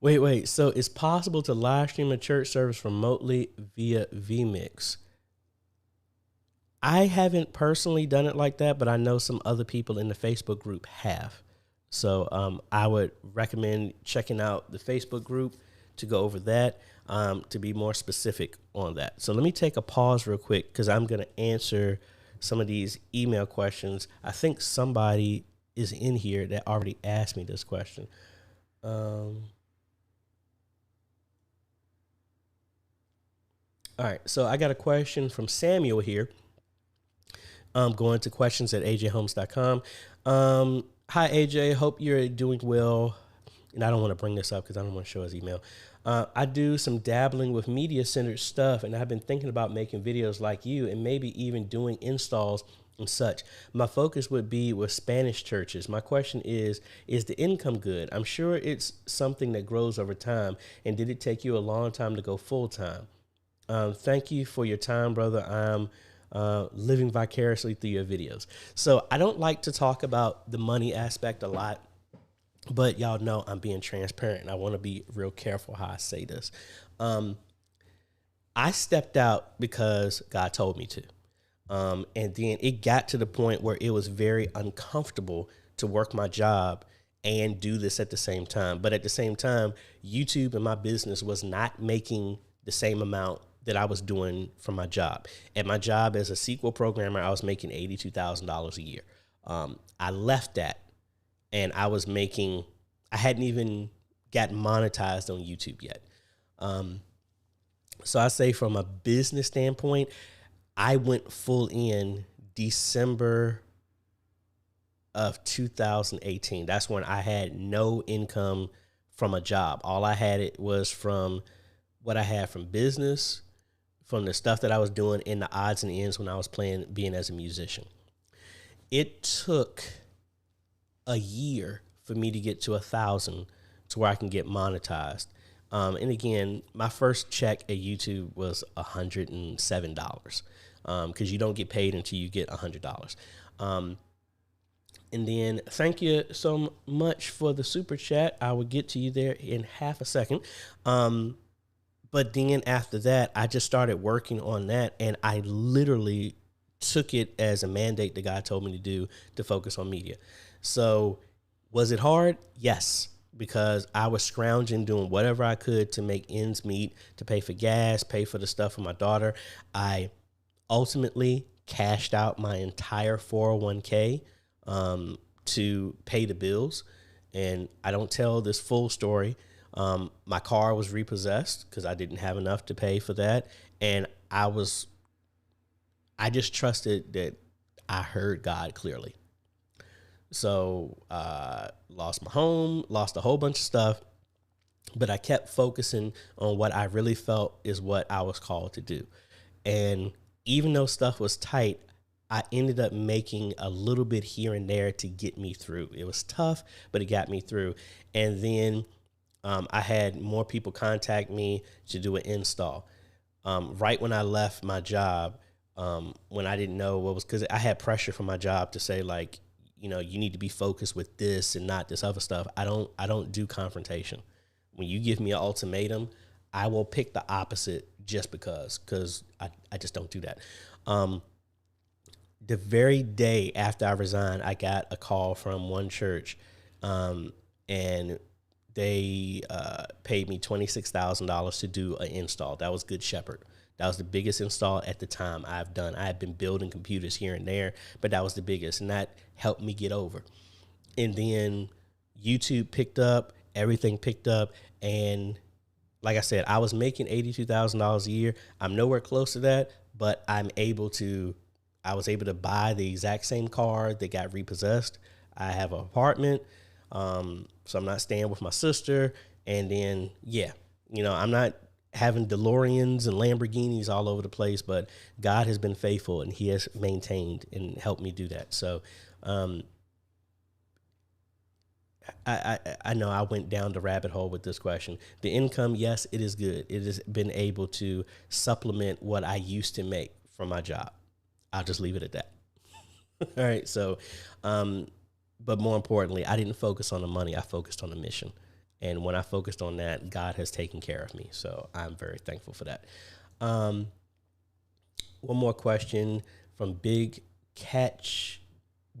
Wait. So it's possible to live stream a church service remotely via vMix. I haven't personally done it like that, but I know some other people in the Facebook group have. So I would recommend checking out the Facebook group to go over that, to be more specific on that. So let me take a pause real quick because I'm going to answer some of these email questions. I think somebody is in here that already asked me this question. All right, so I got a question from Samuel here. Going to questions at AJayhomes.com. Hi, AJ. Hope you're doing well. And I don't want to bring this up because I don't want to show his email. I do some dabbling with media-centered stuff, and I've been thinking about making videos like you and maybe even doing installs and such. My focus would be with Spanish churches. My question is the income good? I'm sure it's something that grows over time. And did it take you a long time to go full-time? Thank you for your time, brother. I'm living vicariously through your videos. So I don't like to talk about the money aspect a lot, but y'all know I'm being transparent and I want to be real careful how I say this. I stepped out because God told me to. And then it got to the point where it was very uncomfortable to work my job and do this at the same time. But at the same time, YouTube and my business was not making the same amount that I was doing for my job. At my job as a SQL programmer, I was making $82,000 a year. I left that and I hadn't even got monetized on YouTube yet. So I say from a business standpoint, I went full in December of 2018. That's when I had no income from a job. All I had it was from what I had from business, from the stuff that I was doing in the odds and ends when I was being as a musician. It took a year for me to get to 1,000 to where I can get monetized. And again, my first check at YouTube was $107 because you don't get paid until you get $100. And then thank you so much for the super chat. I will get to you there in half a second. But then after that, I just started working on that, and I literally took it as a mandate that God told me to do to focus on media. So was it hard? Yes, because I was scrounging, doing whatever I could to make ends meet, to pay for gas, pay for the stuff for my daughter. I ultimately cashed out my entire 401k to pay the bills. And I don't tell this full story. My car was repossessed because I didn't have enough to pay for that. And I just trusted that I heard God clearly. So, lost my home, lost a whole bunch of stuff, but I kept focusing on what I really felt is what I was called to do. And even though stuff was tight, I ended up making a little bit here and there to get me through. It was tough, but it got me through. And then I had more people contact me to do an install. Right when I left my job, when I didn't know what was, because I had pressure from my job to say, like, you know, you need to be focused with this and not this other stuff. I don't do confrontation. When you give me an ultimatum, I will pick the opposite just because I just don't do that. The very day after I resigned, I got a call from one church, and they paid me $26,000 to do an install. That was Good Shepherd. That was the biggest install at the time I've done. I had been building computers here and there, but that was the biggest, and that helped me get over. And then YouTube picked up, everything picked up, and like I said, I was making $82,000 a year. I'm nowhere close to that, but I was able to buy the exact same car that got repossessed. I have an apartment, so I'm not staying with my sister. And then, yeah, you know, I'm not having DeLoreans and Lamborghinis all over the place, but God has been faithful and he has maintained and helped me do that. So, I know I went down the rabbit hole with this question. The income, yes, it is good. It has been able to supplement what I used to make from my job. I'll just leave it at that. All right. So, but more importantly, I didn't focus on the money. I focused on the mission. And when I focused on that, God has taken care of me. So I'm very thankful for that. One more question from Big Cat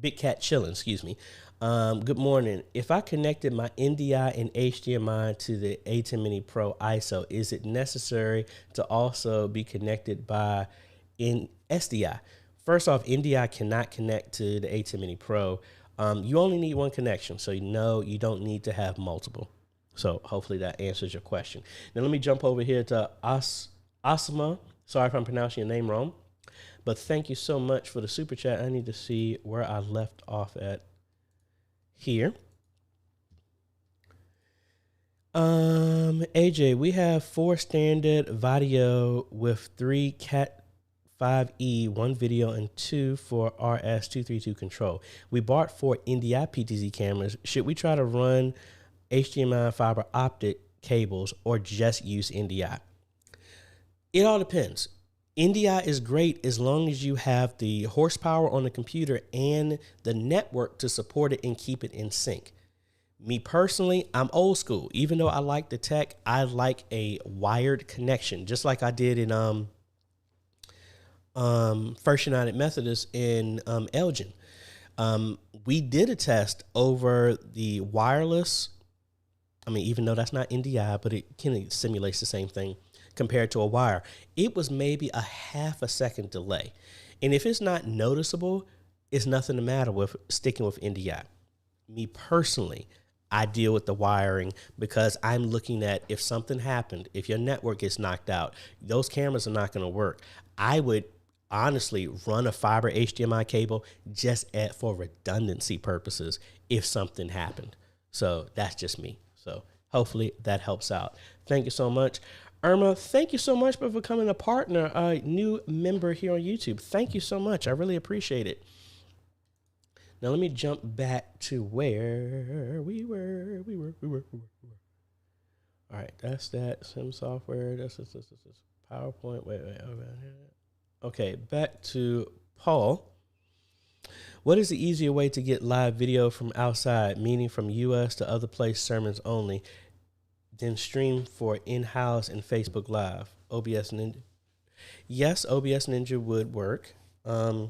Chillin', excuse me. Good morning. If I connected my NDI and HDMI to the A10 Mini Pro ISO, is it necessary to also be connected by SDI? First off, NDI cannot connect to the A10 Mini Pro. You only need one connection, so you don't need to have multiple. So hopefully that answers your question. Now let me jump over here to Asma. Sorry if I'm pronouncing your name wrong, but thank you so much for the super chat. I need to see where I left off at here. AJ, we have 4 standard video with 3 Cat 5e, 1 video, and 2 for RS232 control. We bought 4 NDI PTZ cameras. Should we try to run HDMI fiber optic cables or just use NDI? It all depends. NDI is great as long as you have the horsepower on the computer and the network to support it and keep it in sync. Me personally, I'm old school. Even though I like the tech, I like a wired connection, just like I did in First United Methodist in Elgin. We did a test over the wireless. I mean, even though that's not NDI, but it kind of simulates the same thing compared to a wire. It was maybe a half a second delay. And if it's not noticeable, it's nothing the matter with sticking with NDI. Me personally, I deal with the wiring because I'm looking at if something happened, if your network gets knocked out, those cameras are not going to work. I would honestly run a fiber HDMI cable just for redundancy purposes if something happened. So that's just me. So hopefully that helps out. Thank you so much. Irma, thank you so much for becoming a partner, a new member here on YouTube. Thank you so much. I really appreciate it. Now let me jump back to where we were. All right, that's that. Sim software. That's PowerPoint. Wait. Okay, back to Paul. What is the easier way to get live video from outside, meaning from US to other place sermons only, then stream for in-house and Facebook Live? OBS Ninja. Yes, OBS Ninja would work. I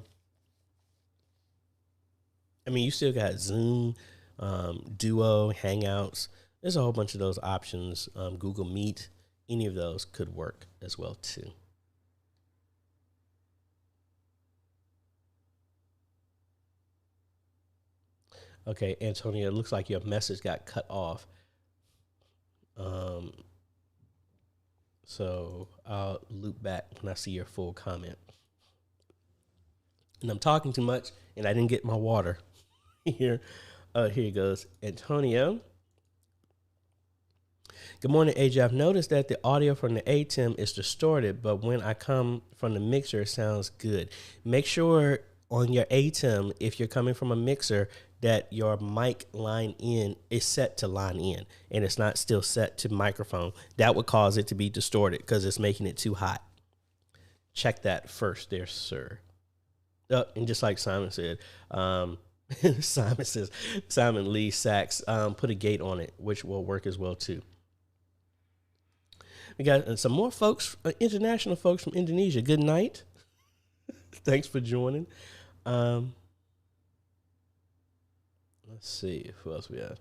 mean, you still got Zoom, Duo, Hangouts. There's a whole bunch of those options. Google Meet, any of those could work as well too. Okay, Antonio, it looks like your message got cut off. So I'll loop back when I see your full comment. And I'm talking too much, and I didn't get my water. Here it goes. Antonio. Good morning, AJ. I've noticed that the audio from the ATEM is distorted, but when I come from the mixer, it sounds good. Make sure on your ATEM, if you're coming from a mixer, that your mic line in is set to line in and it's not still set to microphone. That would cause it to be distorted because it's making it too hot. Check that first there, sir. And just like Simon said, Simon Lee Sachs, put a gate on it, which will work as well too. We got some more folks, international folks from Indonesia. Good night. Thanks for joining. Let's see who else we have.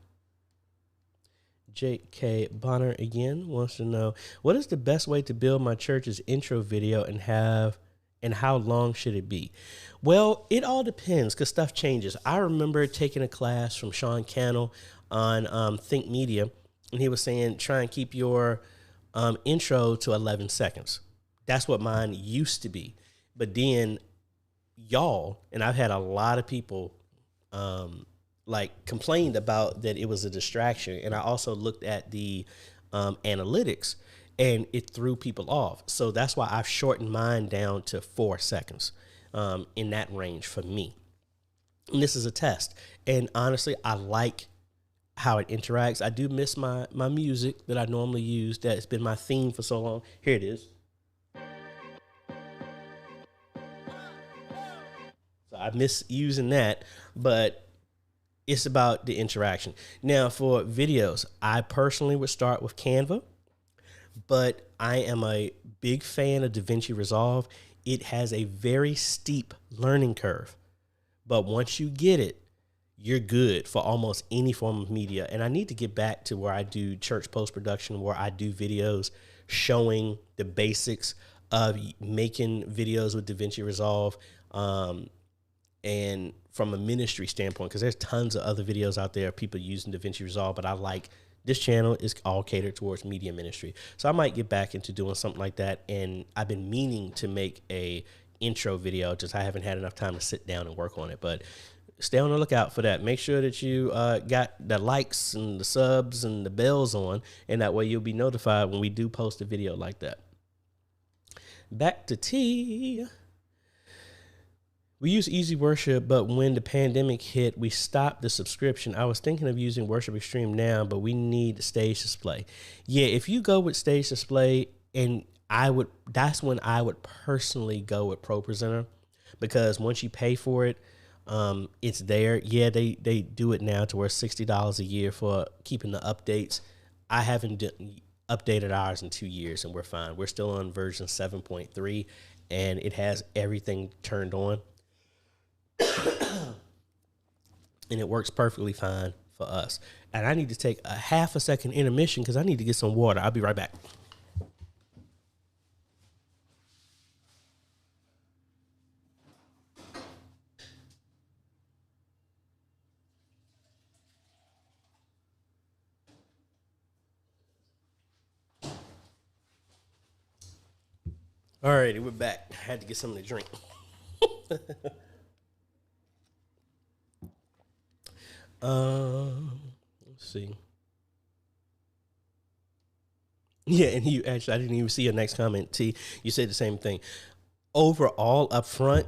J.K. Bonner again wants to know, what is the best way to build my church's intro video and how long should it be? Well, it all depends because stuff changes. I remember taking a class from Sean Cannell on Think Media, and he was saying try and keep your intro to 11 seconds. That's what mine used to be. But then y'all, and I've had a lot of people complained about that it was a distraction. And I also looked at the analytics, and it threw people off. So that's why I've shortened mine down to 4 seconds in that range for me. And this is a test. And honestly, I like how it interacts. I do miss my music that I normally use. That's been my theme for so long. Here it is. So I miss using that, but it's about the interaction. Now for videos, I personally would start with Canva, but I am a big fan of DaVinci Resolve. It has a very steep learning curve, but once you get it, you're good for almost any form of media. And I need to get back to where I do church post-production, where I do videos showing the basics of making videos with DaVinci Resolve, and from a ministry standpoint, because there's tons of other videos out there of people using DaVinci Resolve, but I like this channel is all catered towards media ministry. So I might get back into doing something like that. And I've been meaning to make a intro video, just I haven't had enough time to sit down and work on it, but stay on the lookout for that. Make sure that you got the likes and the subs and the bells on, and that way you'll be notified when we do post a video like that. Back to T. We use Easy Worship, but when the pandemic hit, we stopped the subscription. I was thinking of using Worship Extreme now, but we need Stage Display. Yeah, if you go with Stage Display, and that's when I would personally go with Pro Presenter, because once you pay for it, it's there. Yeah, they do it now to where $60 a year for keeping the updates. I haven't updated ours in 2 years, and we're fine. We're still on version 7.3, and it has everything turned on. And it works perfectly fine for us. And I need to take a half a second intermission because I need to get some water. I'll be right back. All righty, we're back. I had to get something to drink. Let's see. Yeah, and I didn't even see your next comment, T. You said the same thing. Overall, up front,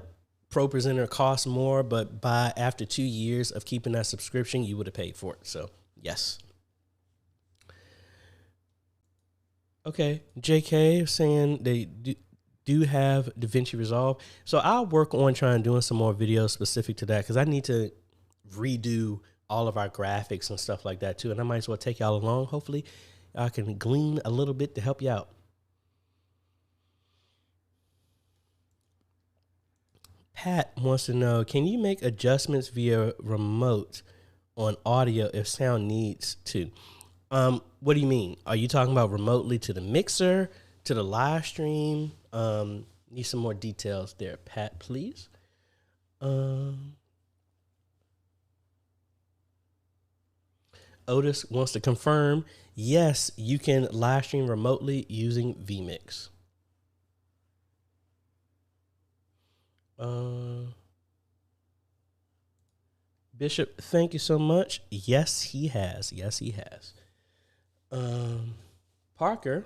Pro Presenter costs more, but after 2 years of keeping that subscription, you would have paid for it. So, yes. Okay, JK saying they do have DaVinci Resolve. So I'll work on doing some more videos specific to that, because I need to redo all of our graphics and stuff like that too. And I might as well take y'all along. Hopefully I can glean a little bit to help you out. Pat wants to know, can you make adjustments via remote on audio if sound needs to? What do you mean? Are you talking about remotely to the mixer, to the live stream? Need some more details there, Pat, please. Otis wants to confirm, yes, you can live stream remotely using vMix. Bishop, thank you so much. Yes, he has. Yes, he has. Parker,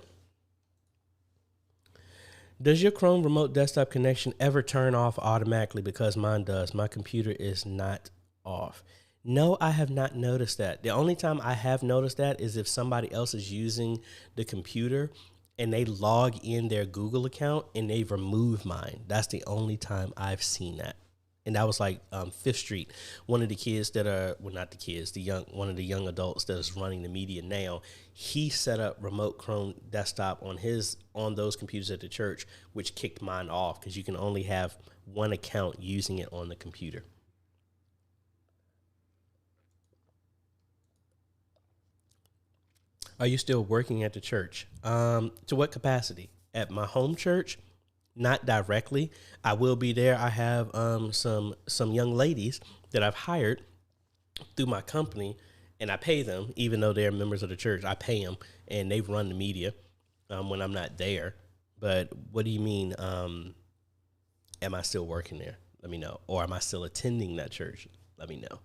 does your Chrome remote desktop connection ever turn off automatically? Because mine does. My computer is not off. No, I have not noticed that. The only time I have noticed that is if somebody else is using the computer and they log in their Google account and they remove mine. That's the only time I've seen that. And that was like 5th Street. One of the kids that are, well, not the kids, one of the young adults that is running the media now, he set up remote Chrome desktop on those computers at the church, which kicked mine off because you can only have one account using it on the computer. Are you still working at the church? To what capacity? At my home church? Not directly. I will be there. I have some young ladies that I've hired through my company, and I pay them, even though they're members of the church. I pay them, and they run the media when I'm not there. But what do you mean, am I still working there? Let me know. Or am I still attending that church? Let me know.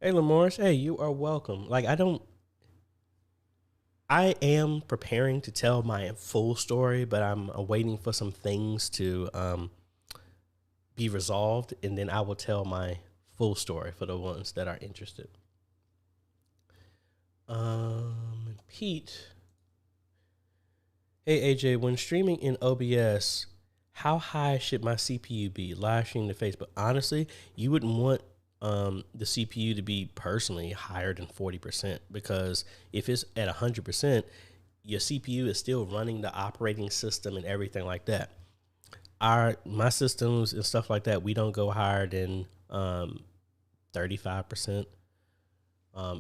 Hey, Lamorris. Hey, you are welcome. I am preparing to tell my full story, but I'm waiting for some things to be resolved, and then I will tell my full story for the ones that are interested. Pete. Hey, AJ, when streaming in OBS, how high should my CPU be? Live stream to Facebook. Honestly, you wouldn't want the CPU to be personally higher than 40%, because if it's at 100%, your CPU is still running the operating system and everything like that. My systems and stuff like that, we don't go higher than 35%,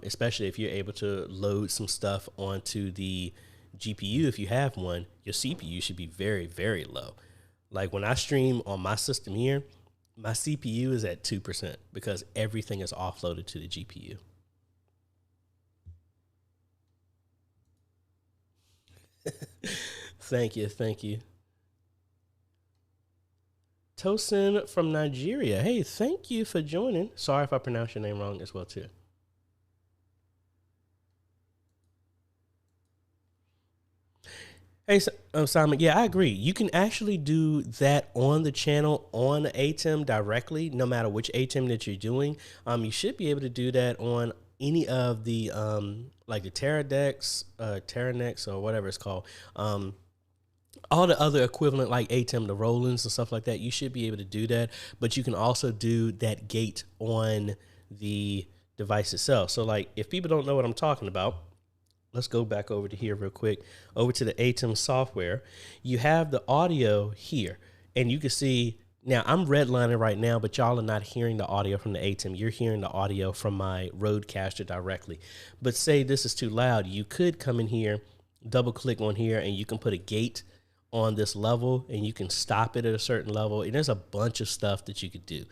especially if you're able to load some stuff onto the GPU. If you have one, your CPU should be very, very low. Like when I stream on my system here, my CPU is at 2% because everything is offloaded to the GPU. Thank you. Tosin from Nigeria. Hey, thank you for joining. Sorry if I pronounced your name wrong as well, too. Hey, Simon, yeah, I agree. You can actually do that on the channel on ATEM directly, no matter which ATEM that you're doing. You should be able to do that on any of the, like the Terranex or whatever it's called. All the other equivalent like ATEM, the Rollins and stuff like that, you should be able to do that. But you can also do that gate on the device itself. So like if people don't know what I'm talking about, let's go back over to here real quick, over to the ATEM software. You have the audio here, and you can see, now I'm redlining right now, but y'all are not hearing the audio from the ATEM. You're hearing the audio from my Rodecaster directly. But say this is too loud, you could come in here, double click on here, and you can put a gate on this level, and you can stop it at a certain level. And there's a bunch of stuff that you could do.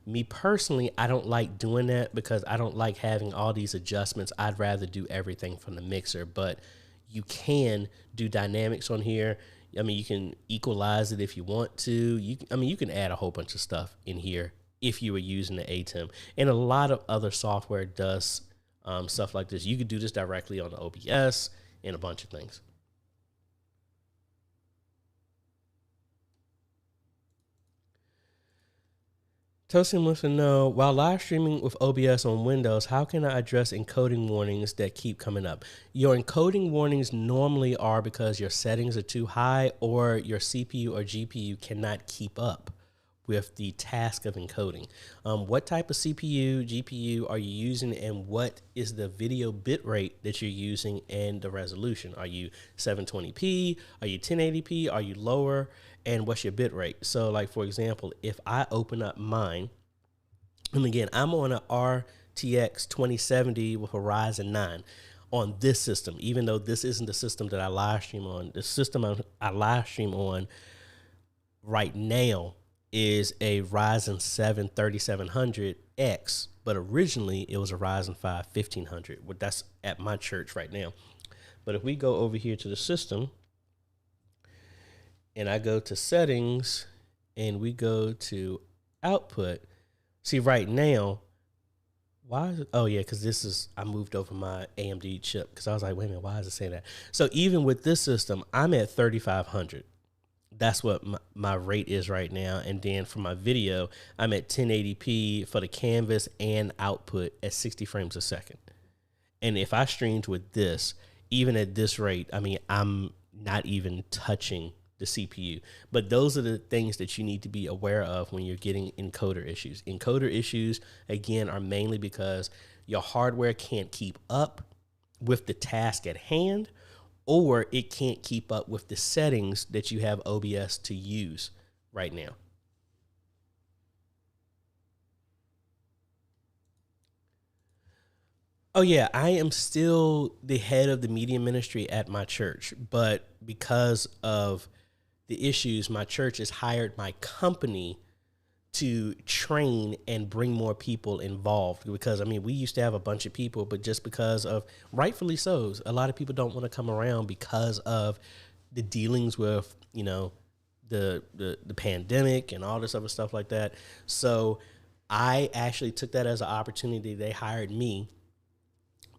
Me personally, I don't like doing that because I don't like having all these adjustments. I'd rather do everything from the mixer, but you can do dynamics on here. I mean, you can equalize it if you want to. You can add a whole bunch of stuff in here if you were using the ATEM. And a lot of other software does stuff like this. You could do this directly on the OBS and a bunch of things. Tosin wants to know, while live streaming with OBS on Windows, how can I address encoding warnings that keep coming up? Your encoding warnings normally are because your settings are too high or your CPU or GPU cannot keep up with the task of encoding. What type of CPU, GPU are you using, and what is the video bit rate that you're using and the resolution? Are you 720p? Are you 1080p? Are you lower? And what's your bit rate? So like, for example, if I open up mine, and again, I'm on an RTX 2070 with a Ryzen 9 on this system, even though this isn't the system that I live stream on. The system I live stream on right now is a Ryzen 7 3700X, but originally it was a Ryzen 5 1500. That's at my church right now. But if we go over here to the system, and I go to settings, and we go to output. See, right now, why is it? Oh, yeah, because I moved over my AMD chip, because I was like, wait a minute, why is it saying that? So even with this system, I'm at 3500. That's what my rate is right now. And then for my video, I'm at 1080p for the canvas and output at 60 frames a second. And if I streamed with this, even at this rate, I mean, I'm not even touching the CPU. But those are the things that you need to be aware of when you're getting encoder issues. Encoder issues, again, are mainly because your hardware can't keep up with the task at hand, or it can't keep up with the settings that you have OBS to use right now. Oh yeah, I am still the head of the media ministry at my church, but because of the issues, my church has hired my company to train and bring more people involved. Because I mean, we used to have a bunch of people, but just because of, rightfully so, a lot of people don't want to come around because of the dealings with, you know, the pandemic and all this other stuff like that. So I actually took that as an opportunity. They hired me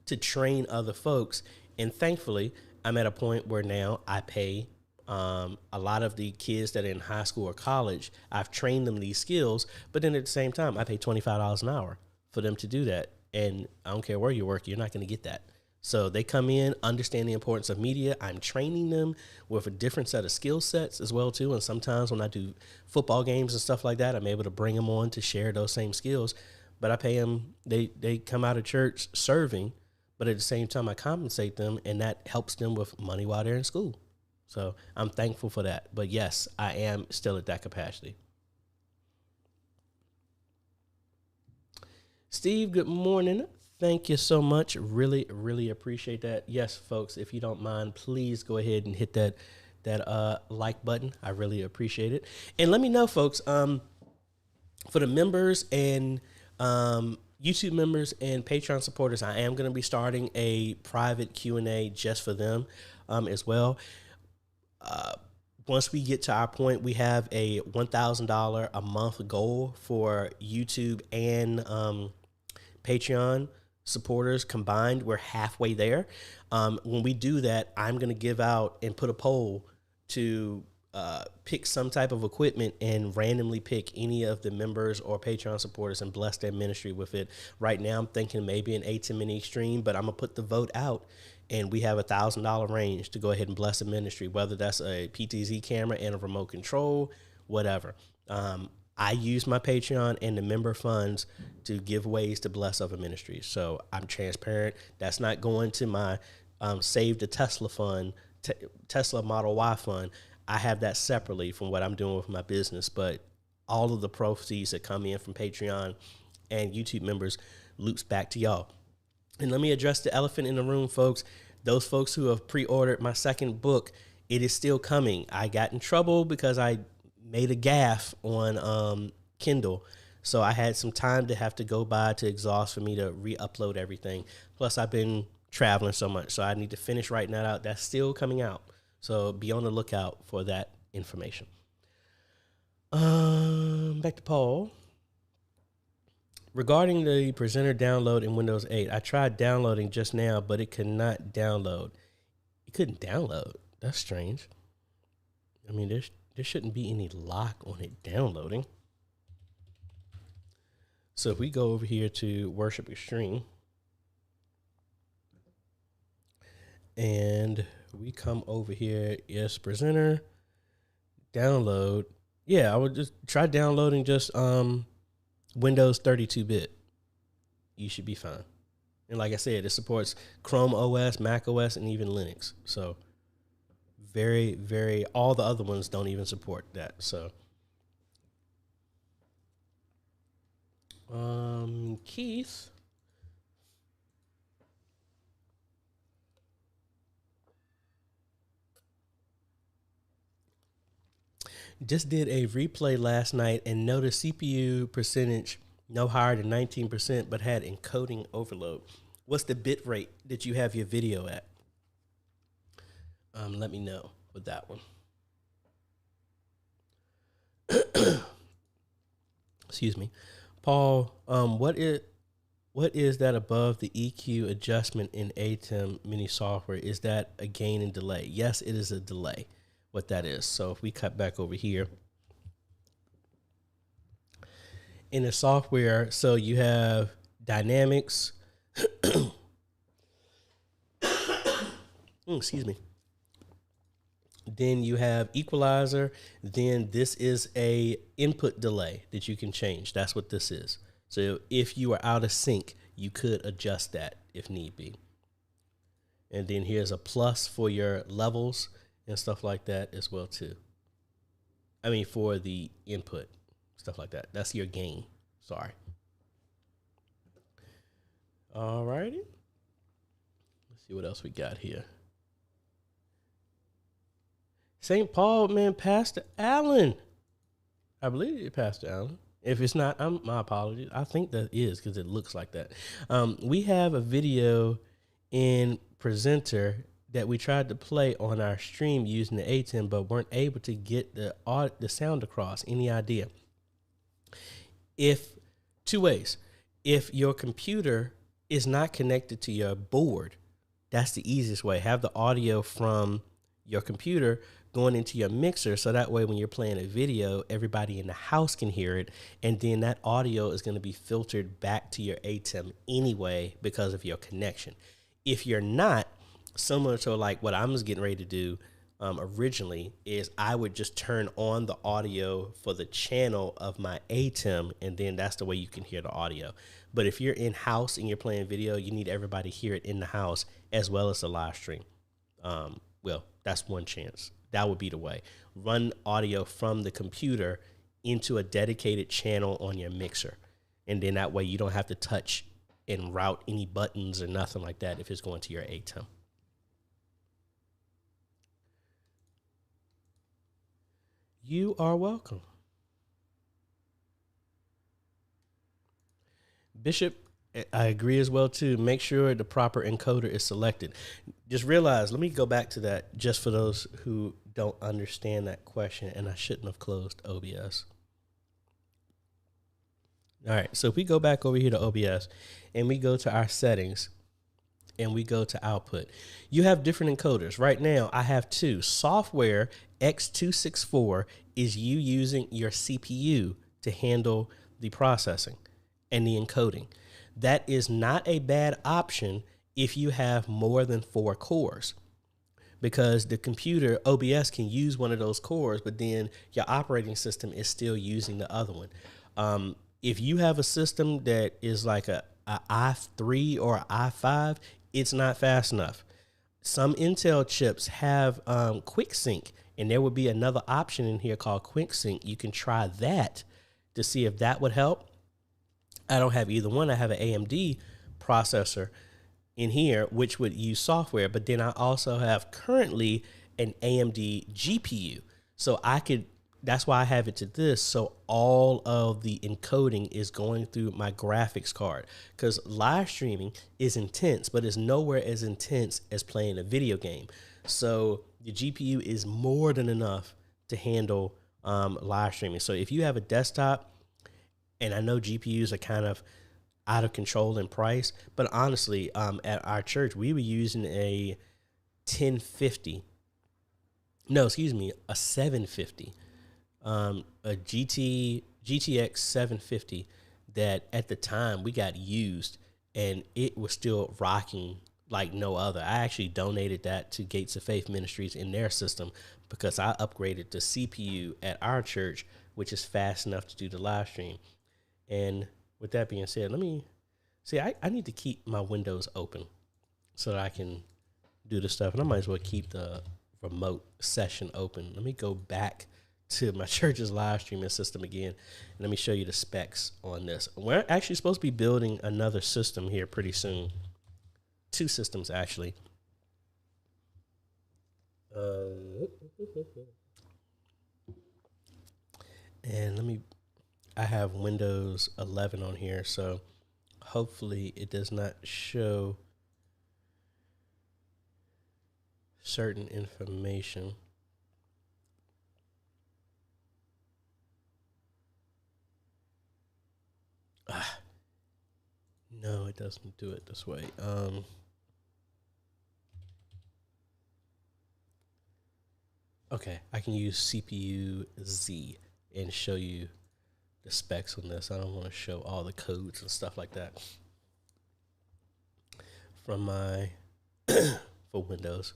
to train other folks. And thankfully, I'm at a point where now I pay a lot of the kids that are in high school or college. I've trained them these skills, but then at the same time, I pay $25 an hour for them to do that. And I don't care where you work, you're not going to get that. So they come in, understand the importance of media. I'm training them with a different set of skill sets as well, too. And sometimes when I do football games and stuff like that, I'm able to bring them on to share those same skills. But I pay them, they come out of church serving, but at the same time, I compensate them, and that helps them with money while they're in school. So I'm thankful for that. But yes, I am still at that capacity. Steve, good morning. Thank you so much. Really, really appreciate that. Yes, folks, if you don't mind, please go ahead and hit that like button. I really appreciate it. And let me know, folks, for the members and YouTube members and Patreon supporters, I am going to be starting a private Q&A just for them as well. Once we get to our point, we have a $1,000 a month goal for YouTube and Patreon supporters combined. We're halfway there. When we do that, I'm going to give out and put a poll to pick some type of equipment and randomly pick any of the members or Patreon supporters and bless their ministry with it. Right now, I'm thinking maybe an ATEM Mini Extreme, but I'm going to put the vote out, and we have $1,000 range to go ahead and bless the ministry, whether that's a PTZ camera and a remote control, whatever. I use my Patreon and the member funds to give ways to bless other ministries. So I'm transparent. That's not going to my Save the Tesla fund, Tesla Model Y fund. I have that separately from what I'm doing with my business, but all of the proceeds that come in from Patreon and YouTube members loops back to y'all. And let me address the elephant in the room, folks. Those folks who have pre-ordered my second book, it is still coming. I got in trouble because I made a gaffe on Kindle. So I had some time to have to go by to exhaust for me to re-upload everything. Plus, I've been traveling so much, so I need to finish writing that out. That's still coming out. So be on the lookout for that information. Back to Paul. Regarding the presenter download in Windows 8, I tried downloading just now, but it could not download. It couldn't download. That's strange. I mean, there shouldn't be any lock on it downloading. So if we go over here to Worship Extreme, and we come over here, yes, presenter, download. Yeah, I would just try downloading just Windows 32-bit. You should be fine. And like I said, it supports Chrome OS, Mac OS, and even Linux. So very, very, all the other ones don't even support that. So Keith. Just did a replay last night and noticed CPU percentage no higher than 19%, but had encoding overload. What's the bit rate that you have your video at? Let me know with that one. Excuse me. Paul, what is that above the EQ adjustment in ATEM Mini software? Is that a gain and delay? Yes, it is a delay. What that is. So if we cut back over here in the software, so you have dynamics, excuse me, Then you have equalizer. Then this is a input delay that you can change. That's what this is. So if you are out of sync, you could adjust that if need be. And then here's a plus for your levels and stuff like that as well too. I mean, for the input, stuff like that. That's your gain. Sorry. All righty. Let's see what else we got here. St. Paul, man, Pastor Allen. I believe it's Pastor Allen. If it's not, my apologies. I think that is because it looks like that. We have a video in Presenter that we tried to play on our stream using the ATEM, but weren't able to get the sound across. Any idea? Two ways. If your computer is not connected to your board, that's the easiest way. Have the audio from your computer going into your mixer, so that way when you're playing a video, everybody in the house can hear it, and then that audio is going to be filtered back to your ATEM anyway because of your connection. If you're not, similar to like what I was getting ready to do originally, is I would just turn on the audio for the channel of my ATEM, and then that's the way you can hear the audio. But if you're in house and you're playing video, you need everybody to hear it in the house as well as the live stream. Well, that's one chance. That would be the way. Run audio from the computer into a dedicated channel on your mixer. And then that way you don't have to touch and route any buttons or nothing like that if it's going to your ATEM. You are welcome. Bishop, I agree as well too. Make sure the proper encoder is selected. Just realize, let me go back to that just for those who don't understand that question, and I shouldn't have closed OBS. All right, so if we go back over here to OBS and we go to our settings and we go to output, you have different encoders. Right now, I have two. Software X264 is you using your CPU to handle the processing and the encoding. That is not a bad option if you have more than 4 cores, because the computer, OBS, can use one of those cores, but then your operating system is still using the other one. If you have a system that is like a i3 or i5, it's not fast enough. Some Intel chips have quick sync, and there would be another option in here called quick sync. You can try that to see if that would help. I don't have either one. I have an AMD processor in here, which would use software, but then I also have currently an AMD GPU. So that's why I have it to this. So all of the encoding is going through my graphics card, because live streaming is intense, but it's nowhere as intense as playing a video game. So the GPU is more than enough to handle live streaming. So if you have a desktop, and I know GPUs are kind of out of control in price, but honestly, at our church, we were using a 750, a GTX 750 that at the time we got used, and it was still rocking like no other. I actually donated that to Gates of Faith Ministries in their system because I upgraded the CPU at our church, which is fast enough to do the live stream. And with that being said, let me see. I need to keep my windows open so that I can do the stuff. And I might as well keep the remote session open. Let me go back to my church's live streaming system again. And let me show you the specs on this. We're actually supposed to be building another system here pretty soon. 2 systems, actually. And I have Windows 11 on here, so hopefully it does not show certain information. No, it doesn't do it this way. Okay, I can use CPU Z and show you the specs on this. I don't want to show all the codes and stuff like that from my for Windows.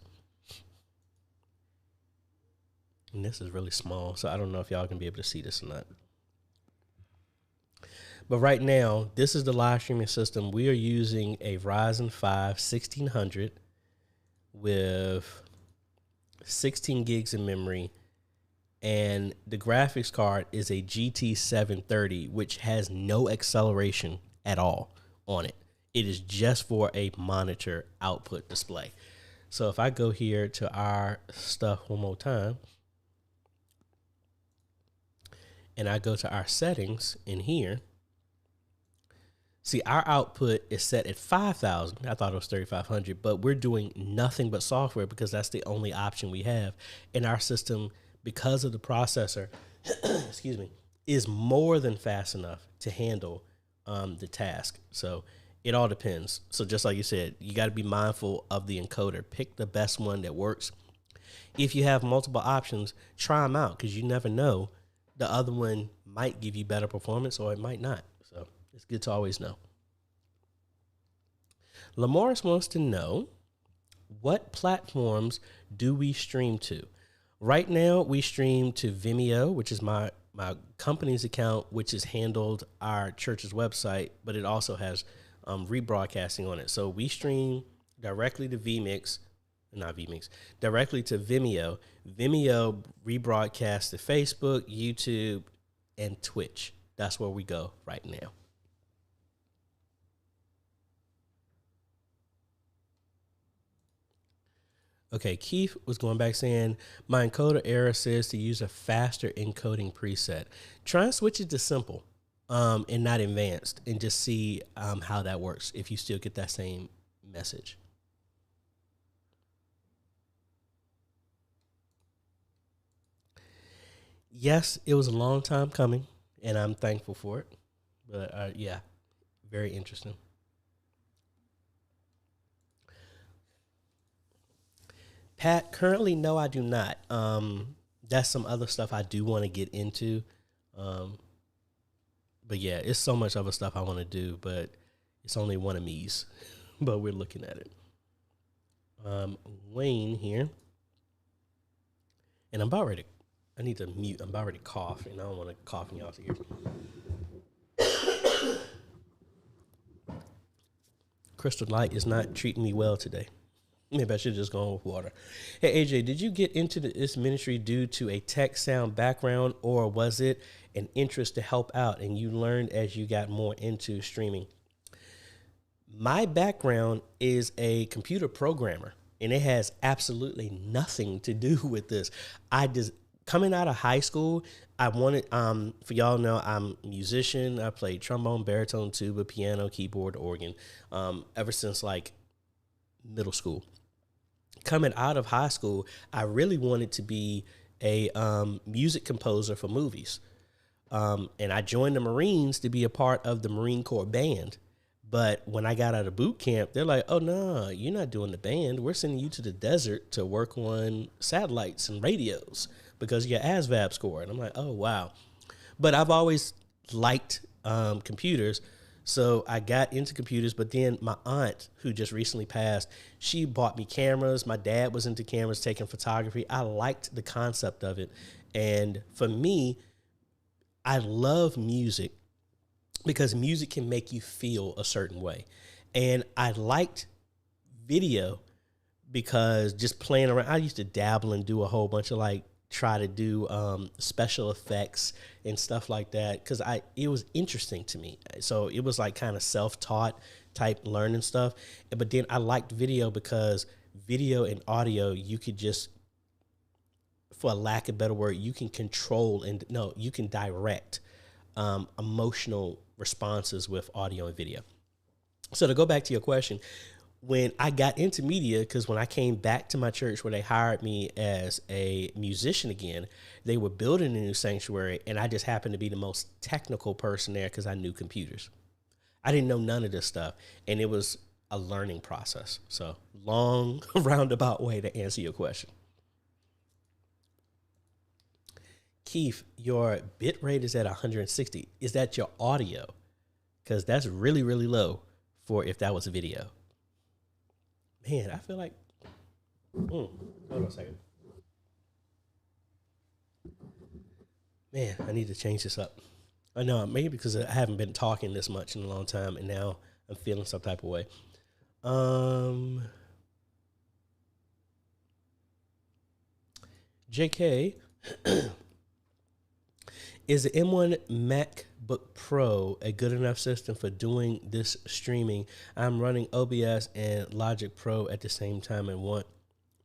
And this is really small, so I don't know if y'all can be able to see this or not. But right now, this is the live streaming system. We are using a Ryzen 5 1600 with 16 gigs of memory. And the graphics card is a GT 730, which has no acceleration at all on it. It is just for a monitor output display. So if I go here to our stuff one more time, and I go to our settings in here, see, our output is set at 5,000. I thought it was 3,500, but we're doing nothing but software because that's the only option we have. And our system, because of the processor, excuse me, is more than fast enough to handle the task. So it all depends. So just like you said, you got to be mindful of the encoder. Pick the best one that works. If you have multiple options, try them out because you never know. The other one might give you better performance or it might not. So it's good to always know. Lamar's wants to know, what platforms do we stream to? Right now, we stream to Vimeo, which is my company's account, which has handled our church's website, but it also has rebroadcasting on it. So we stream directly to directly to Vimeo. Vimeo rebroadcasts to Facebook, YouTube, and Twitch. That's where we go right now. Okay, Keith was going back saying, my encoder error says to use a faster encoding preset. Try and switch it to simple and not advanced and just see how that works if you still get that same message. Yes, it was a long time coming, and I'm thankful for it. But yeah, very interesting. Pat, currently, no, I do not. That's some other stuff I do want to get into. But yeah, it's so much other stuff I want to do, but it's only one of me's. But we're looking at it. Wayne here. And I'm about ready. I need to mute. I'm about ready to cough, and I don't want to cough in y'all's ears. Crystal Light is not treating me well today. Maybe I should just go on with water. Hey, AJ, did you get into this ministry due to a tech sound background, or was it an interest to help out and you learned as you got more into streaming? My background is a computer programmer, and it has absolutely nothing to do with this. Coming out of high school, I wanted, for y'all know, I'm a musician. I played trombone, baritone, tuba, piano, keyboard, organ, ever since like middle school. Coming out of high school, I really wanted to be a music composer for movies. And I joined the Marines to be a part of the Marine Corps band. But when I got out of boot camp, they're like, oh, no, you're not doing the band. We're sending you to the desert to work on satellites and radios because of your ASVAB score. And I'm like, oh, wow. But I've always liked computers. So I got into computers, but then my aunt, who just recently passed, she bought me cameras. My dad was into cameras, taking photography. I liked the concept of it. And for me, I love music because music can make you feel a certain way. And I liked video because just playing around, I used to dabble and do a whole bunch of try to do special effects and stuff like that because it was interesting to me. So it was like kind of self-taught type learning stuff. But then I liked video because video and audio, you could just, for a lack of a better word, you can control you can direct emotional responses with audio and video. So to go back to your question, when I got into media, because when I came back to my church where they hired me as a musician again, they were building a new sanctuary, and I just happened to be the most technical person there because I knew computers. I didn't know none of this stuff, and it was a learning process. So long, roundabout way to answer your question. Keith, your bit rate is at 160. Is that your audio? Because that's really, really low for if that was a video. Man, I feel like, hold on a second. Man, I need to change this up. I know, maybe because I haven't been talking this much in a long time, and now I'm feeling some type of way. JK, is the M1 MacBook Pro a good enough system for doing this streaming? I'm running OBS and Logic Pro at the same time and want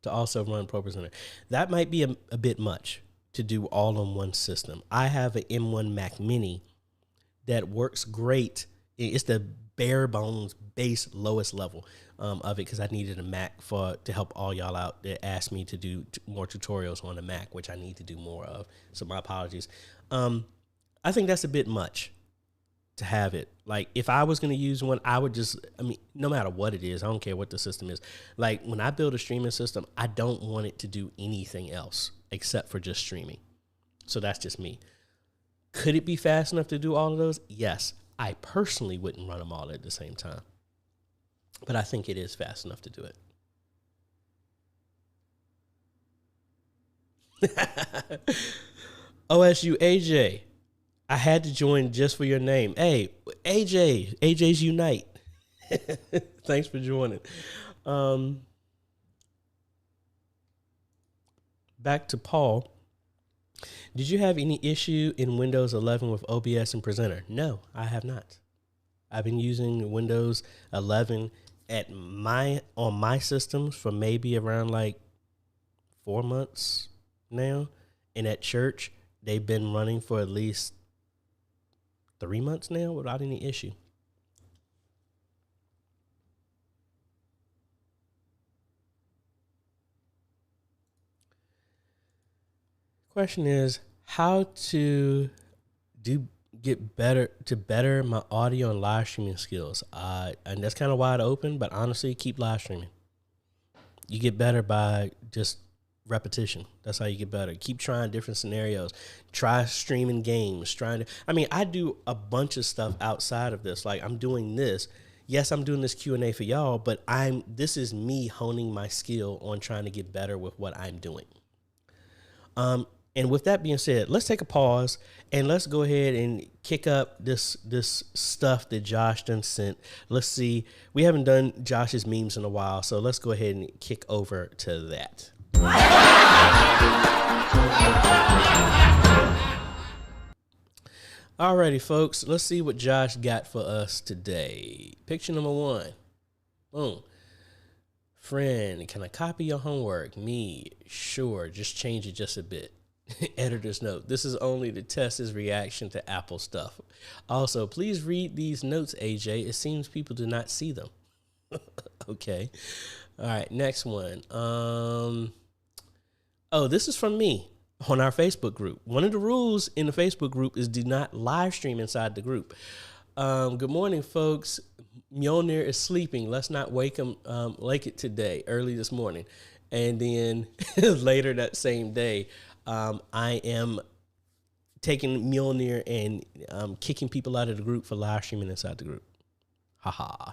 to also run ProPresenter. That might be a bit much to do all on one system. I have an M1 Mac Mini that works great. It's the bare bones base lowest level of it, because I needed a Mac to help all y'all out that asked me to do more tutorials on the Mac, which I need to do more of. So my apologies. I think that's a bit much to have it. Like, if I was going to use one, I would just, no matter what it is, I don't care what the system is. Like, when I build a streaming system, I don't want it to do anything else except for just streaming. So that's just me. Could it be fast enough to do all of those? Yes. I personally wouldn't run them all at the same time, but I think it is fast enough to do it. OSU AJ, I had to join just for your name. Hey, AJ's Unite. Thanks for joining. Back to Paul. Did you have any issue in Windows 11 with OBS and Presenter? No, I have not. I've been using Windows 11 on my systems for maybe around like 4 months now. And at church, they've been running for at least 3 months now without any issue. Question is how to better my audio and live streaming skills. And that's kind of wide open, but honestly, keep live streaming. You get better by just repetition. That's how you get better. Keep trying different scenarios. Try streaming games. I do a bunch of stuff outside of this. Like, I'm doing this. Yes, I'm doing this Q&A for y'all, but this is me honing my skill on trying to get better with what I'm doing. And with that being said, let's take a pause and let's go ahead and kick up this stuff that Josh done sent. Let's see. We haven't done Josh's memes in a while, so let's go ahead and kick over to that. Alrighty, folks. Let's see what Josh got for us today. Picture number 1. Boom. Friend, can I copy your homework? Me, sure. Just change it just a bit. Editor's note. This is only to test his reaction to Apple stuff. Also, please read these notes, AJ. It seems people do not see them. Okay. All right. Next one. This is from me on our Facebook group. One of the rules in the Facebook group is do not live stream inside the group. Good morning, folks. Mjolnir is sleeping. Let's not wake him like it today, early this morning. And then later that same day, I am taking Mjolnir and kicking people out of the group for live streaming inside the group. Haha.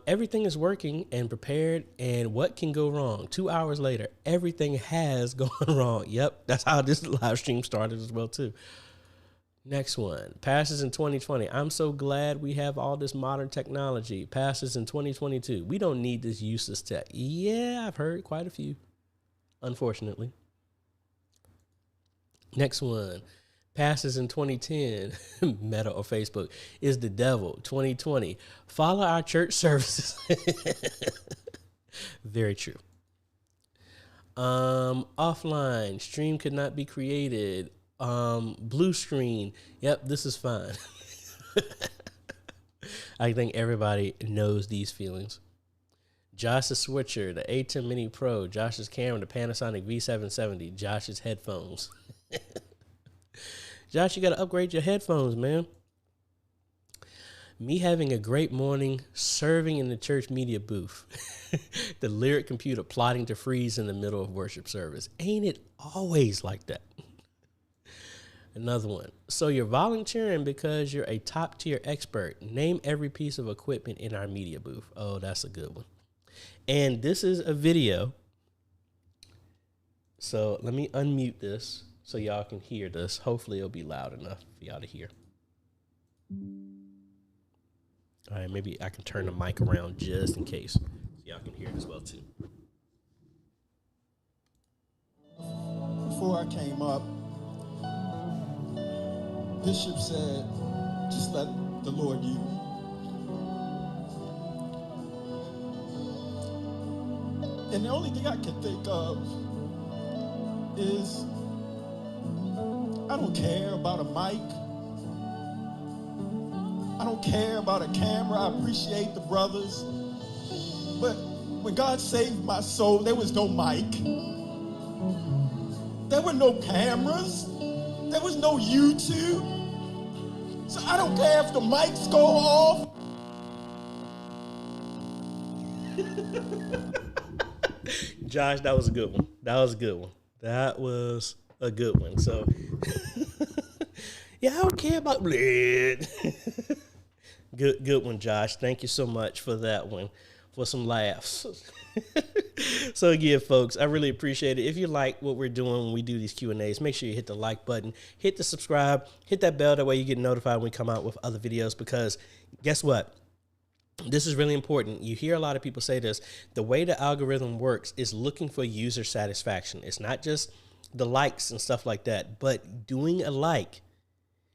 Everything is working and prepared, and what can go wrong? 2 hours later, everything has gone wrong. Yep, that's how this live stream started as well, too. Next one. Passes in 2020. I'm so glad we have all this modern technology. Passes in 2022. We don't need this useless tech. Yeah, I've heard quite a few. Unfortunately. Next one. Passes in 2010. Meta or Facebook is the devil. 2020. Follow our church services. Very true. Offline. Stream could not be created. Blue screen. Yep, this is fine. I think everybody knows these feelings. Josh's switcher, the A10 Mini Pro, Josh's camera, the Panasonic V770, Josh's headphones. Josh, you got to upgrade your headphones, man. Me having a great morning serving in the church media booth. The Lyric computer plotting to freeze in the middle of worship service. Ain't it always like that? Another one. So you're volunteering because you're a top tier expert. Name every piece of equipment in our media booth. Oh, that's a good one. And this is a video. So let me unmute this so y'all can hear this. Hopefully it'll be loud enough for y'all to hear. All right, maybe I can turn the mic around just in case so y'all can hear it as well too. Before I came up, Bishop said, just let the Lord use you. And the only thing I can think of is, I don't care about a mic. I don't care about a camera. I appreciate the brothers. But when God saved my soul, there was no mic. There were no cameras. There was no YouTube. So I don't care if the mics go off. Josh, that was a good one. That was a good one. That was a good one. So, yeah, I don't care about blood. Good one, Josh. Thank you so much for that one, for some laughs. So again, folks, I really appreciate it. If you like what we're doing when we do these Q&As, make sure you hit the like button, hit the subscribe, hit that bell. That way you get notified when we come out with other videos, because guess what? This is really important. You hear a lot of people say this. The way the algorithm works is looking for user satisfaction. It's not just the likes and stuff like that, but doing a like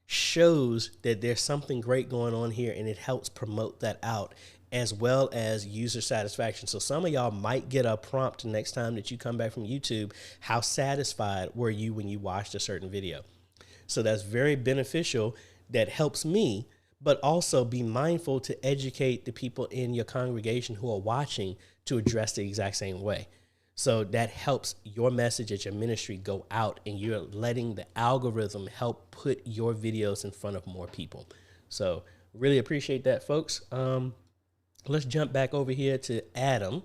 shows that there's something great going on here, and it helps promote that out, as well as user satisfaction. So some of y'all might get a prompt next time that you come back from YouTube. How satisfied were you when you watched a certain video? So that's very beneficial. That helps me, but also be mindful to educate the people in your congregation who are watching to address the exact same way. So that helps your message at your ministry go out, and you're letting the algorithm help put your videos in front of more people. So really appreciate that, folks. Let's jump back over here to Adam.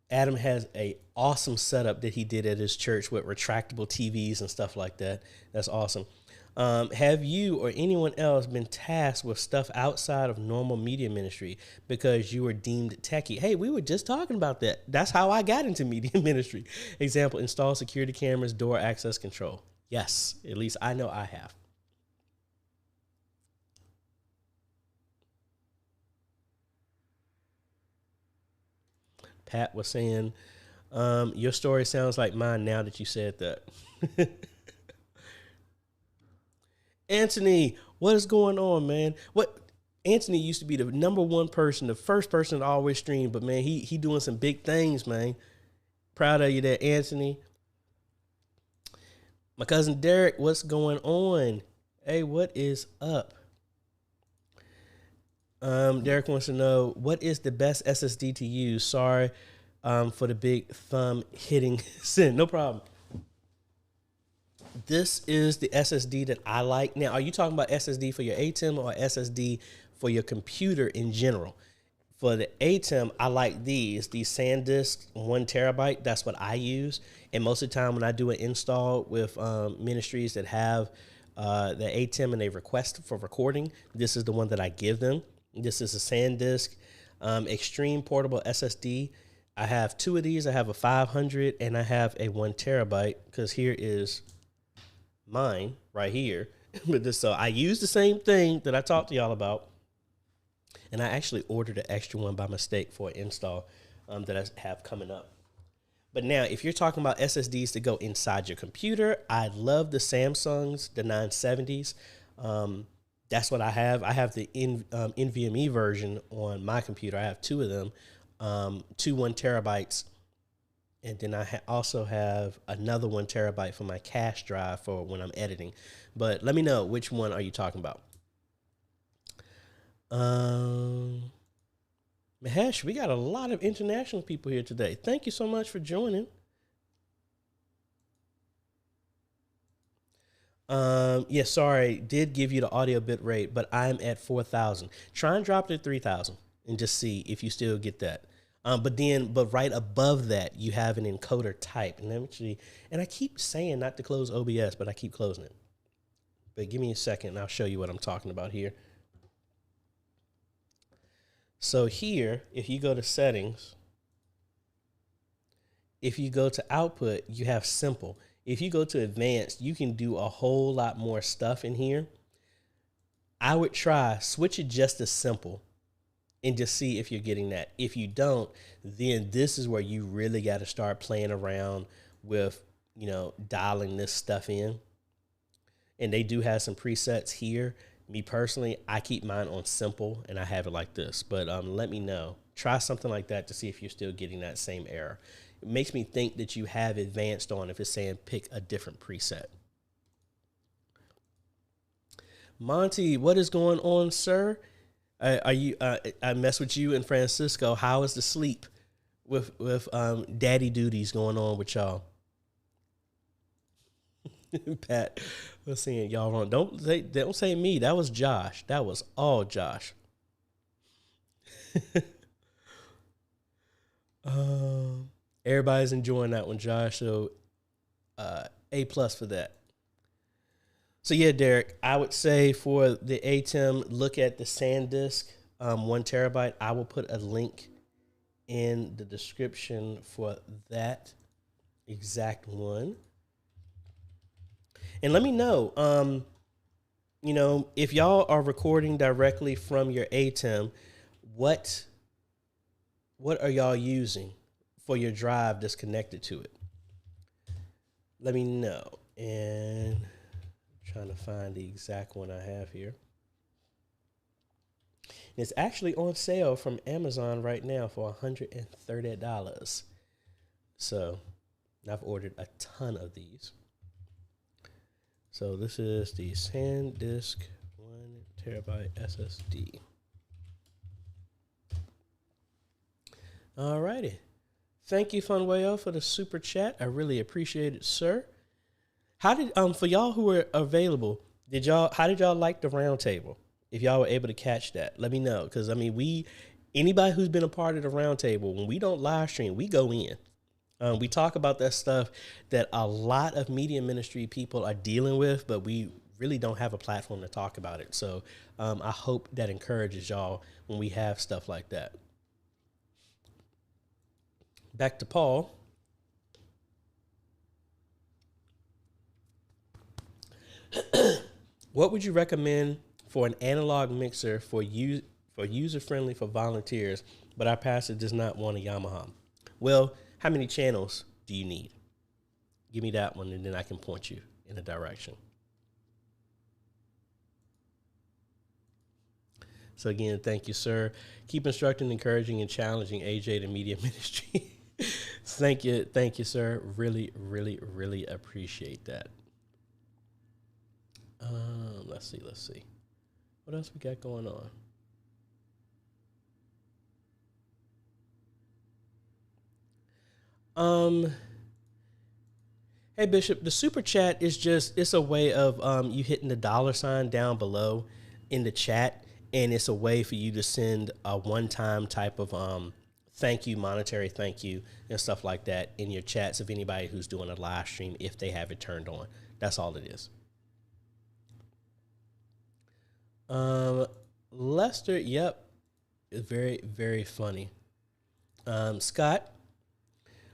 Adam has a awesome setup that he did at his church with retractable TVs and stuff like that. That's awesome. Have you or anyone else been tasked with stuff outside of normal media ministry because you were deemed techie? Hey, we were just talking about that. That's how I got into media ministry. Example, install security cameras, door access control. Yes, at least I know I have. Pat was saying, your story sounds like mine now that you said that. Anthony, what is going on, man? Anthony used to be the #1 person, the first person to always stream, but man, he doing some big things, man. Proud of you there, Anthony. My cousin Derek, what's going on? Hey, what is up? Derek wants to know, what is the best SSD to use? Sorry for the big thumb hitting sin. No problem. This is the SSD that I like. Now, are you talking about SSD for your ATEM or SSD for your computer in general? For the ATEM, I like these SanDisk 1 terabyte. That's what I use. And most of the time when I do an install with ministries that have the ATEM and they request for recording, this is the one that I give them. This is a SanDisk Extreme Portable SSD. I have 2 of these. I have a 500 and I have a 1 terabyte, because here is mine right here. So I use the same thing that I talked to y'all about, and I actually ordered an extra one by mistake for an install that I have coming up. But now, if you're talking about SSDs to go inside your computer, I love the Samsungs, the 970s. That's what I have. I have the NVMe version on my computer. I have 2 of them, 2 1 terabytes. And then I also have another 1 terabyte for my cache drive for when I'm editing. But let me know, which one are you talking about? Mahesh, we got a lot of international people here today. Thank you so much for joining. Yeah, sorry, did give you the audio bit rate, but I'm at 4,000. Try and drop it to 3,000 and just see if you still get that. But right above that, you have an encoder type. And I keep saying not to close OBS, but I keep closing it. But give me a second and I'll show you what I'm talking about here. So here, if you go to settings If you go to output, you have simple. If you go to advanced, you can do a whole lot more stuff in here. I would try switch it just to simple and just see if you're getting that. If you don't, then this is where you really got to start playing around with, dialing this stuff in. And they do have some presets here. Me personally, I keep mine on simple and I have it like this, but let me know. Try something like that to see if you're still getting that same error. It makes me think that you have advanced on if it's saying pick a different preset. Monty, what is going on, sir? I mess with you and Francisco. How is the sleep with daddy duties going on with y'all? Pat was saying y'all wrong. Don't say me. That was Josh. That was all Josh. Everybody's enjoying that one, Josh. So A+ for that. So yeah, Derek, I would say for the ATEM, look at the SanDisk 1 terabyte. I will put a link in the description for that exact one. And let me know, if y'all are recording directly from your ATEM, what are y'all using for your drive that's connected to it? Let me know. And I'm trying to find the exact one I have here. And it's actually on sale from Amazon right now for $130. So I've ordered a ton of these. So this is the SanDisk 1 terabyte SSD. All righty. Thank you, Funwayo, for the super chat. I really appreciate it, sir. How did for y'all who were available, how did y'all like the roundtable? If y'all were able to catch that, let me know. Because anybody who's been a part of the roundtable, when we don't live stream, we go in. We talk about that stuff that a lot of media ministry people are dealing with, but we really don't have a platform to talk about it. So I hope that encourages y'all when we have stuff like that. Back to Paul. What would you recommend for an analog mixer for user-friendly for volunteers, but our pastor does not want a Yamaha? Well, how many channels do you need? Give me that one, and then I can point you in a direction. So again, thank you, sir. Keep instructing, encouraging, and challenging AJay the media ministry. Thank you, sir. Really, really, really appreciate that. Let's see. What else we got going on? Hey Bishop, the super chat is it's a way of you hitting the $ down below in the chat, and it's a way for you to send a one-time type of thank you, monetary thank you, and stuff like that in your chats of anybody who's doing a live stream if they have it turned on. That's all it is. Lester, yep, it's very, very funny. Scott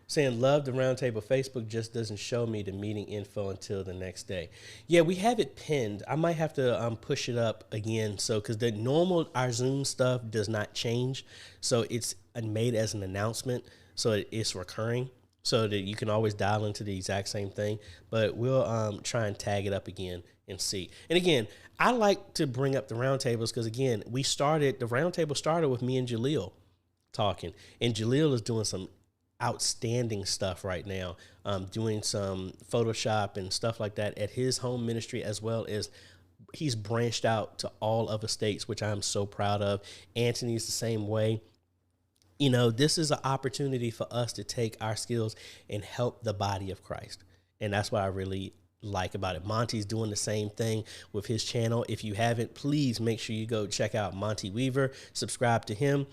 saying, love the roundtable. Facebook just doesn't show me the meeting info until the next day. Yeah, we have it pinned. I might have to push it up again. So, because our Zoom stuff does not change. So it's made as an announcement. So it's recurring so that you can always dial into the exact same thing. But we'll try and tag it up again and see. And again, I like to bring up the roundtables because, again, the roundtable started with me and Jaleel talking. And Jaleel is doing some outstanding stuff right now, doing some Photoshop and stuff like that at his home ministry, as well as he's branched out to all other states, which I'm so proud of. Anthony's the same way. This is an opportunity for us to take our skills and help the body of Christ. And that's what I really like about it. Monty's doing the same thing with his channel. If you haven't, please make sure you go check out Monty Weaver, subscribe to him.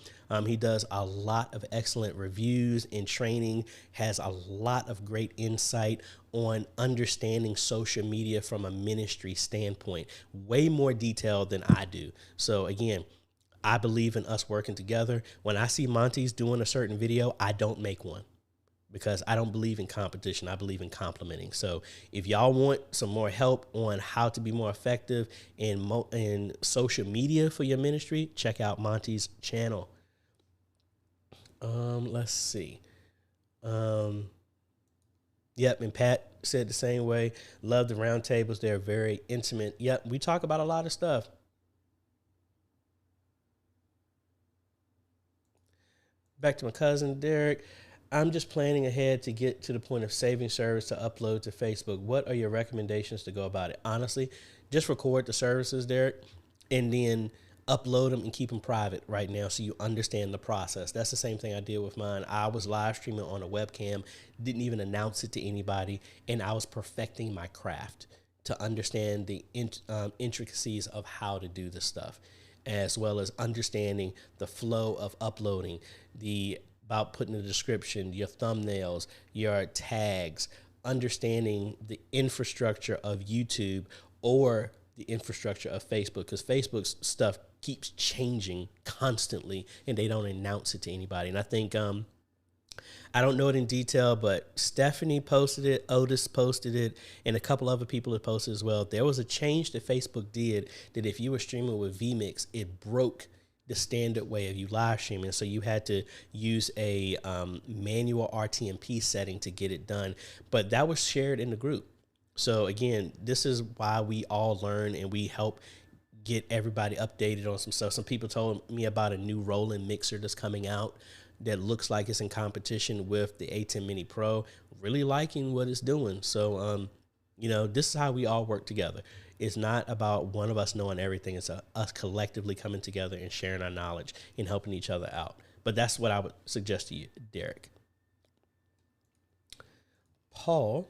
He does a lot of excellent reviews and training, has a lot of great insight on understanding social media from a ministry standpoint, way more detailed than I do. So again, I believe in us working together. When I see Monty's doing a certain video, I don't make one, because I don't believe in competition. I believe in complementing. So if y'all want some more help on how to be more effective in social media for your ministry, check out Monty's channel. Let's see. Yep, and Pat said the same way. Love the roundtables. They're very intimate. Yep, we talk about a lot of stuff. Back to my cousin Derek. I'm just planning ahead to get to the point of saving service to upload to Facebook. What are your recommendations to go about it? Honestly, just record the services, Derek, and then upload them and keep them private right now so you understand the process. That's the same thing I did with mine. I was live streaming on a webcam, didn't even announce it to anybody, and I was perfecting my craft to understand the intricacies of how to do this stuff, as well as understanding the flow of uploading, about putting the description, your thumbnails, your tags, understanding the infrastructure of YouTube or the infrastructure of Facebook, because Facebook's stuff keeps changing constantly and they don't announce it to anybody. And I think, I don't know it in detail, but Stephanie posted it, Otis posted it, and a couple other people have posted as well. There was a change that Facebook did that if you were streaming with vMix, it broke the standard way of you live streaming. So you had to use a manual RTMP setting to get it done. But that was shared in the group. So again, this is why we all learn and we help get everybody updated on some stuff. Some people told me about a new rolling mixer that's coming out that looks like it's in competition with the A10 Mini Pro. Really liking what it's doing. So, this is how we all work together. It's not about one of us knowing everything. It's us collectively coming together and sharing our knowledge and helping each other out. But that's what I would suggest to you, Derek. Paul,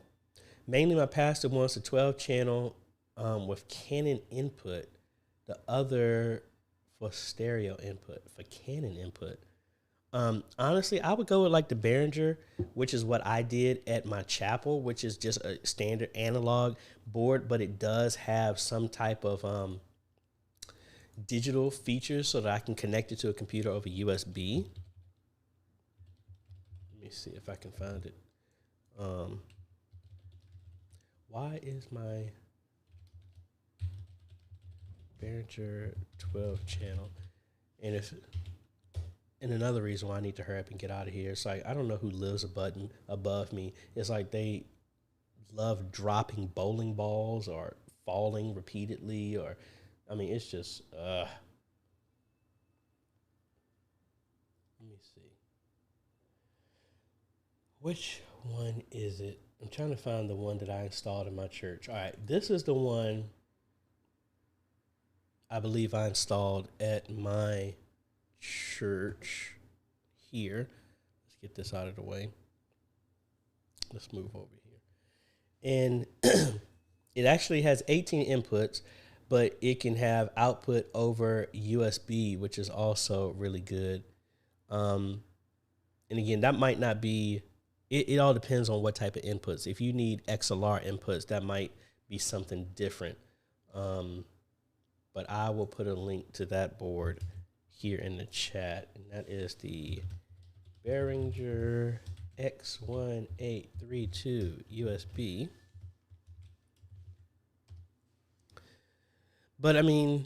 mainly my pastor wants a 12 channel with Canon input, the other for stereo input, for Canon input. Honestly, I would go with like the Behringer, which is what I did at my chapel, which is just a standard analog board, but it does have some type of digital features so that I can connect it to a computer over USB. Let me see if I can find it. Why is my Behringer 12 channel? And another reason why I need to hurry up and get out of here, it's like, I don't know who lives above me. It's like they love dropping bowling balls or falling repeatedly, it's just, let me see. Which one is it? I'm trying to find the one that I installed in my church. All right, this is the one I believe I installed at my church here. Let's get this out of the way. Let's move over here. And it actually has 18 inputs, but it can have output over USB, which is also really good. And again, that might not be, it all depends on what type of inputs. If you need XLR inputs, that might be something different. But I will put a link to that board here in the chat, and that is the Behringer X1832 USB. But I mean,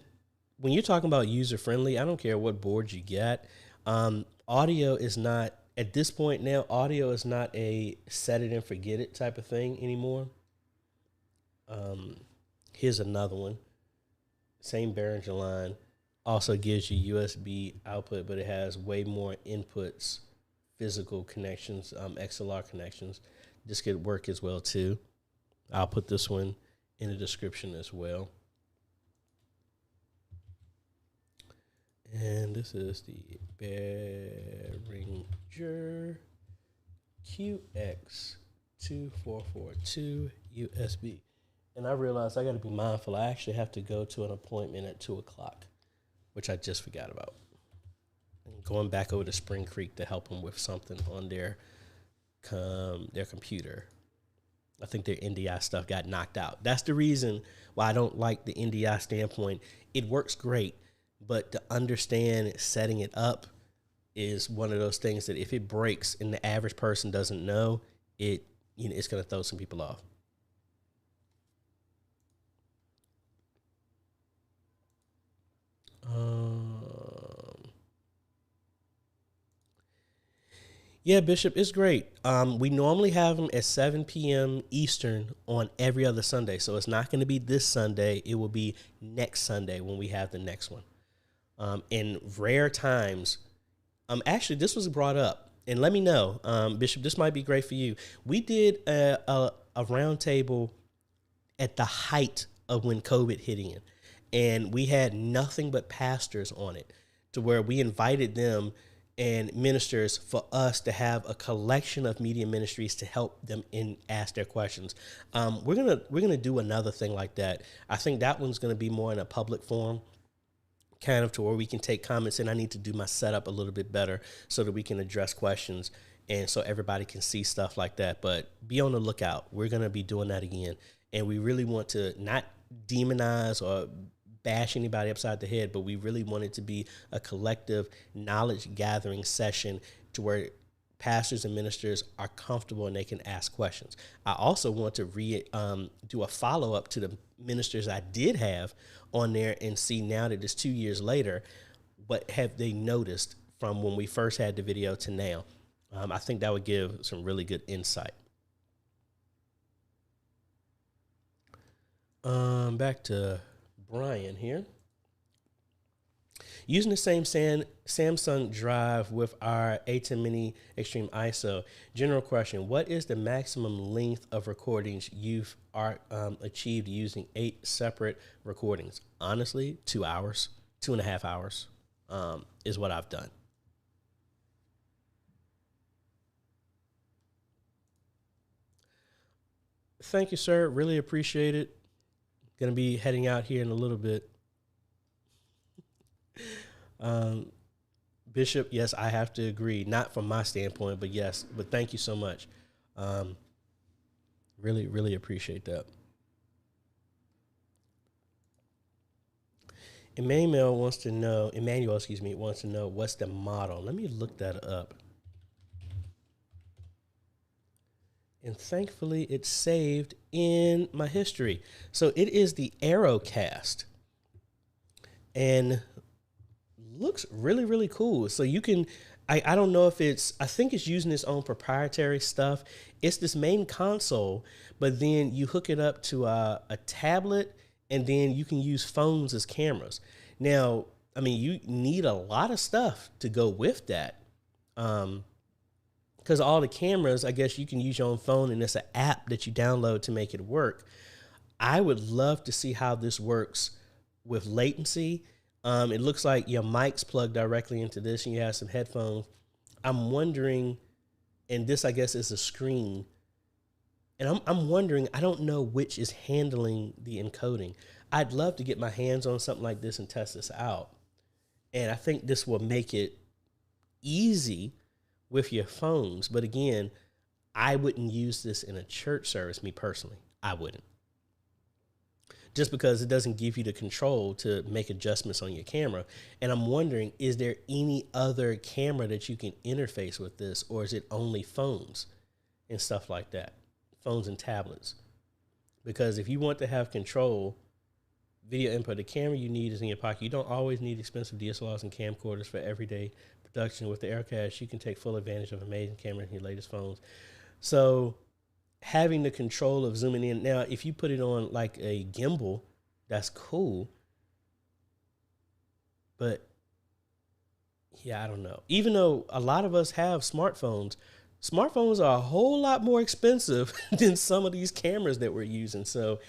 when you're talking about user friendly, I don't care what board you get. Audio is not, at this point now, audio is not a set it and forget it type of thing anymore. Here's another one. Same Behringer line. Also gives you USB output, but it has way more inputs, physical connections, XLR connections. This could work as well too. I'll put this one in the description as well. And this is the Behringer QX2442 USB. And I realized I got to be mindful. I actually have to go to an appointment at 2:00, which I just forgot about. And going back over to Spring Creek to help them with something on their computer. I think their NDI stuff got knocked out. That's the reason why I don't like the NDI standpoint. It works great, but to understand setting it up is one of those things that if it breaks and the average person doesn't know it, it's going to throw some people off. Yeah, Bishop, it's great. We normally have them at 7 p.m. Eastern on every other Sunday. So it's not going to be this Sunday. It will be next Sunday when we have the next one. In rare times, actually, this was brought up. And let me know, Bishop, this might be great for you. We did a round table at the height of when COVID hit in. And we had nothing but pastors on it, to where we invited them and ministers for us to have a collection of media ministries to help them ask their questions. We're gonna do another thing like that. I think that one's gonna be more in a public forum, kind of to where we can take comments, and I need to do my setup a little bit better so that we can address questions and so everybody can see stuff like that. But be on the lookout. We're gonna be doing that again, and we really want to not demonize or bash anybody upside the head, but we really want it to be a collective knowledge gathering session to where pastors and ministers are comfortable and they can ask questions. I also want to do a follow-up to the ministers I did have on there and see, now that it's 2 years later, what have they noticed from when we first had the video to now. I think that would give some really good insight. Back to Brian here. Using the same Samsung drive with our A10 Mini Extreme ISO. General question: what is the maximum length of recordings you've achieved using 8 separate recordings? Honestly, 2 hours, 2.5 hours is what I've done. Thank you, sir. Really appreciate it. Going to be heading out here in a little bit. Bishop, yes, I have to agree. Not from my standpoint, but yes. But thank you so much. Really, really appreciate that. Emmanuel wants to know what's the model. Let me look that up. And thankfully, it's saved in my history. So it is the Aerocast. And looks really, really cool. So you can, I don't know if I think it's using its own proprietary stuff. It's this main console, but then you hook it up to a tablet, and then you can use phones as cameras. Now, I mean, you need a lot of stuff to go with that. Because all the cameras, I guess you can use your own phone, and it's an app that you download to make it work. I would love to see how this works with latency. It looks like your mic's plugged directly into this, and you have some headphones. I'm wondering, and this, I guess, is a screen. And I'm wondering, I don't know which is handling the encoding. I'd love to get my hands on something like this and test this out. And I think this will make it easy with your phones. But again, I wouldn't use this in a church service, me personally. I wouldn't. Just because it doesn't give you the control to make adjustments on your camera. And I'm wondering, is there any other camera that you can interface with this, or is it only phones and stuff like that? Phones and tablets. Because if you want to have control, video input, the camera you need is in your pocket. You don't always need expensive DSLRs and camcorders for everyday production. With the Aircast, you can take full advantage of amazing cameras in your latest phones. So having the control of zooming in. Now, if you put it on like a gimbal, that's cool. But yeah, I don't know. Even though a lot of us have smartphones are a whole lot more expensive than some of these cameras that we're using. So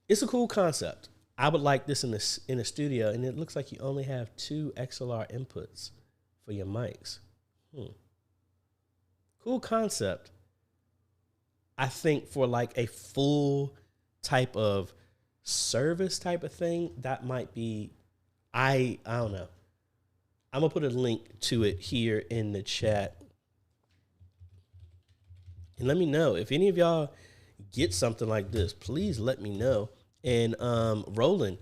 it's a cool concept. I would like this in a studio, and it looks like you only have 2 XLR inputs for your mics. Cool concept. I think for like a full type of service type of thing, that might be, I don't know. I'm going to put a link to it here in the chat. And let me know if any of y'all get something like this. Please let me know. And Roland,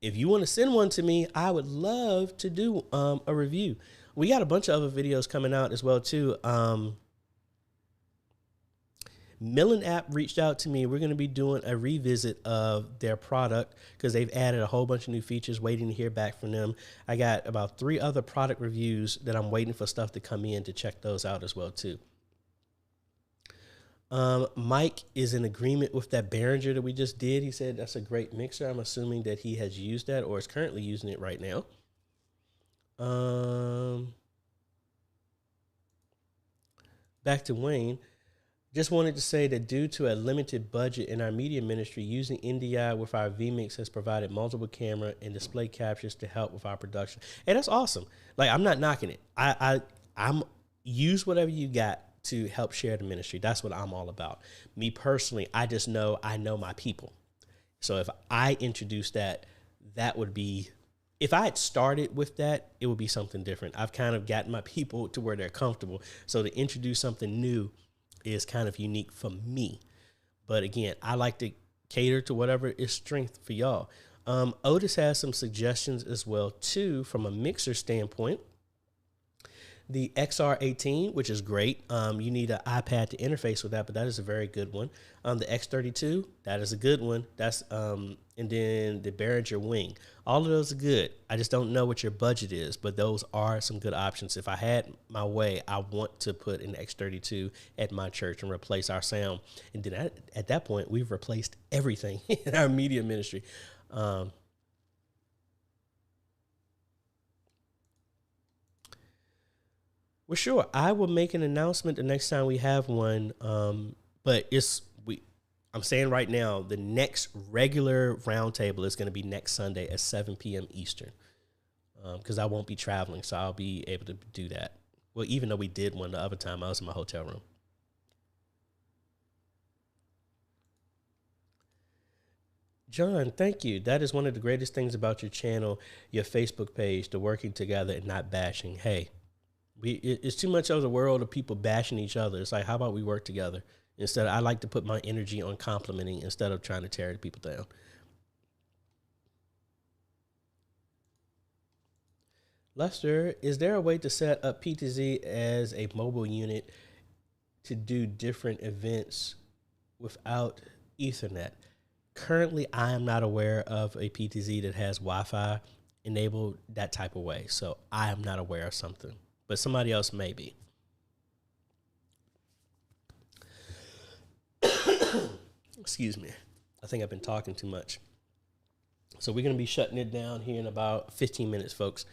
if you want to send one to me, I would love to do a review. We got a bunch of other videos coming out as well too. Millen app reached out to me. We're going to be doing a revisit of their product because they've added a whole bunch of new features, waiting to hear back from them. I got about 3 other product reviews that I'm waiting for stuff to come in to check those out as well too. Mike is in agreement with that Behringer that we just did. He said that's a great mixer. I'm assuming that he has used that or is currently using it right now. Back to Wayne. Just wanted to say that due to a limited budget in our media ministry, using NDI with our vMix has provided multiple camera and display captures to help with our production. And that's awesome. Like, I'm not knocking it. I'm use whatever you got to help share the ministry. That's what I'm all about. Me personally, I just know I know my people. So if I introduce that, that would be, if I had started with that, it would be something different. I've kind of gotten my people to where they're comfortable. So to introduce something new is kind of unique for me. But again, I like to cater to whatever is strength for y'all. Otis has some suggestions as well too from a mixer standpoint. The XR18, which is great. You need an iPad to interface with that, but that is a very good one. The X32, that is a good one. That's and then the Behringer Wing. All of those are good. I just don't know what your budget is, but those are some good options. If I had my way, I want to put an X32 at my church and replace our sound. And then at that point, we've replaced everything in our media ministry. Well, sure. I will make an announcement the next time we have one. But I'm saying right now, the next regular roundtable is going to be next Sunday at 7 p.m. Eastern. Because I won't be traveling, so I'll be able to do that. Well, even though we did one the other time, I was in my hotel room. John, thank you. That is one of the greatest things about your channel, your Facebook page, the working together and not bashing. Hey. It's too much of the world of people bashing each other. It's like, how about we work together? Instead, I like to put my energy on complimenting instead of trying to tear people down. Lester, is there a way to set up PTZ as a mobile unit to do different events without Ethernet? Currently, I am not aware of a PTZ that has Wi-Fi enabled that type of way. So I am not aware of something. But somebody else may be. Excuse me. I think I've been talking too much. So we're going to be shutting it down here in about 15 minutes, folks.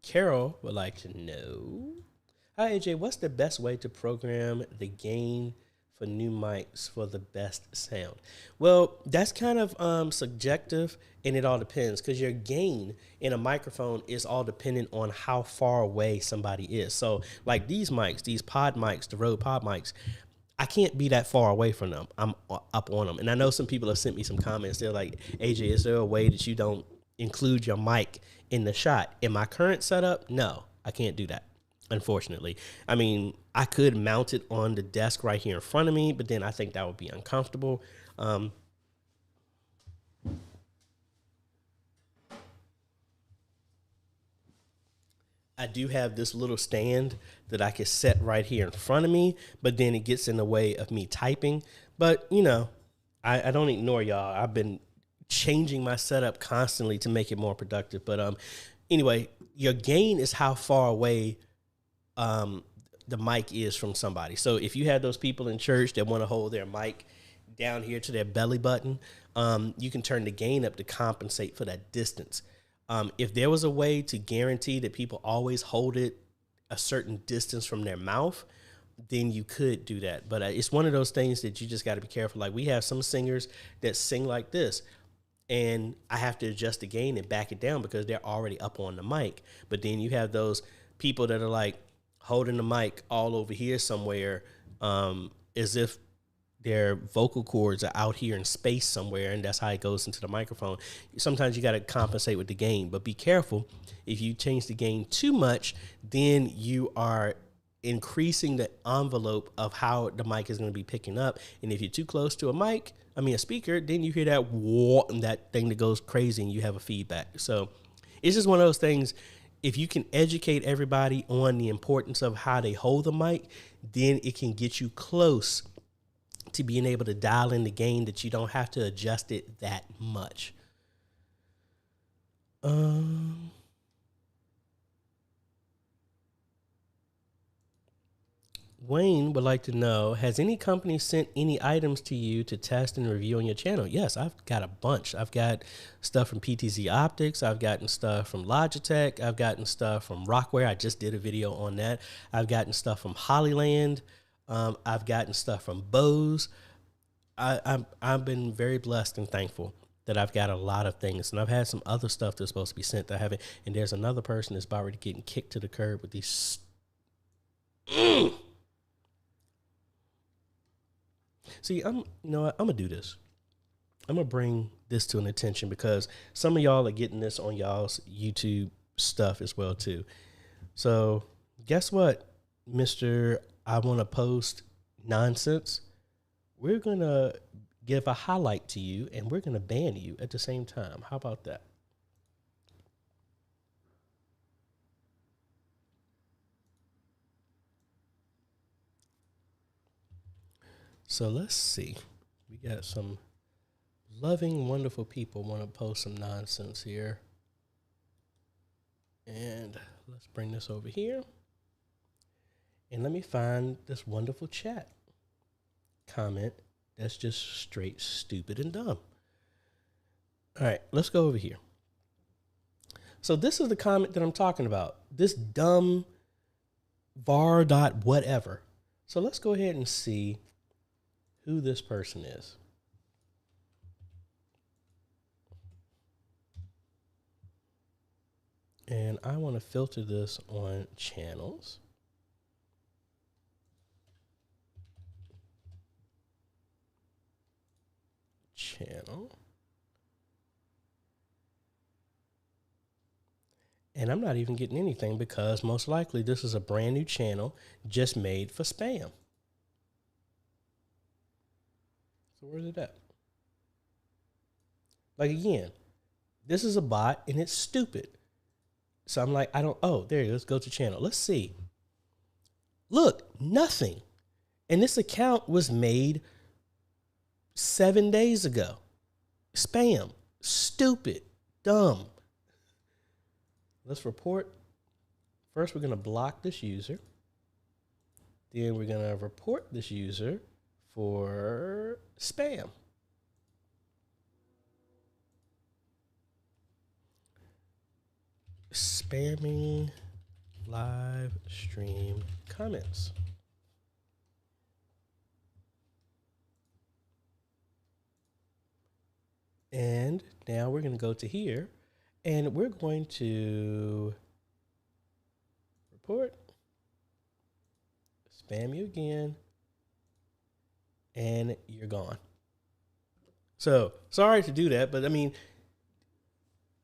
Carol would like to know, hi, AJ, what's the best way to program the gain for new mics for the best sound? Well, that's kind of subjective, and it all depends because your gain in a microphone is all dependent on how far away somebody is. So like these mics, these pod mics, the Rode pod mics, I can't be that far away from them. I'm up on them. And I know some people have sent me some comments. They're like, AJ, is there a way that you don't include your mic in the shot? In my current setup, no, I can't do that. Unfortunately. I mean, I could mount it on the desk right here in front of me, but then I think that would be uncomfortable. I do have this little stand that I can set right here in front of me, but then it gets in the way of me typing. But, you know, I don't ignore y'all. I've been changing my setup constantly to make it more productive. But anyway, your gain is how far away the mic is from somebody. So if you have those people in church that want to hold their mic down here to their belly button, you can turn the gain up to compensate for that distance. If there was a way to guarantee that people always hold it a certain distance from their mouth, then you could do that. But it's one of those things that you just got to be careful. Like we have some singers that sing like this, and I have to adjust the gain and back it down because they're already up on the mic. But then you have those people that are like holding the mic all over here somewhere, as if their vocal cords are out here in space somewhere, and that's how it goes into the microphone. Sometimes you got to compensate with the gain, but be careful. If you change the gain too much, then you are increasing the envelope of how the mic is going to be picking up. And if you're too close to a speaker, then you hear that whoa, and that thing that goes crazy and you have a feedback. So It's just one of those things. If you can educate everybody on the importance of how they hold the mic, then it can get you close to being able to dial in the gain that you don't have to adjust it that much. Wayne would like to know, has any company sent any items to you to test and review on your channel? Yes, I've got a bunch. I've got stuff from PTZ Optics. I've gotten stuff from Logitech. I've gotten stuff from Rockware. I just did a video on that. I've gotten stuff from Hollyland. I've gotten stuff from Bose. I've been very blessed and thankful that I've got a lot of things. And I've had some other stuff that's supposed to be sent that I haven't. And there's another person that's about ready to getting kicked to the curb with these. See, I'm gonna do this. I'm gonna bring this to an attention because some of y'all are getting this on y'all's YouTube stuff as well too. So guess what, Mr. I want to post nonsense. We're gonna give a highlight to you and we're gonna ban you at the same time. How about that? So let's see. We got some loving, wonderful people want to post some nonsense here. And let's bring this over here. And let me find this wonderful chat comment that's just straight stupid and dumb. All right, let's go over here. So this is the comment that I'm talking about. This dumb var dot whatever. So let's go ahead and see who this person is. And I want to filter this on channels. Channel. And I'm not even getting anything because most likely this is a brand new channel just made for spam. So where's it at? Like, again, this is a bot and it's stupid. So I'm like, oh, there you go. Let's go to channel. Let's see. Look, nothing. And this account was made 7 days ago. Spam. Stupid. Dumb. Let's report. First, we're going to block this user. Then we're going to report this user for spam. Spamming live stream comments. And now we're going to go to here and we're going to report, spam you again, and you're gone. So sorry to do that, but I mean,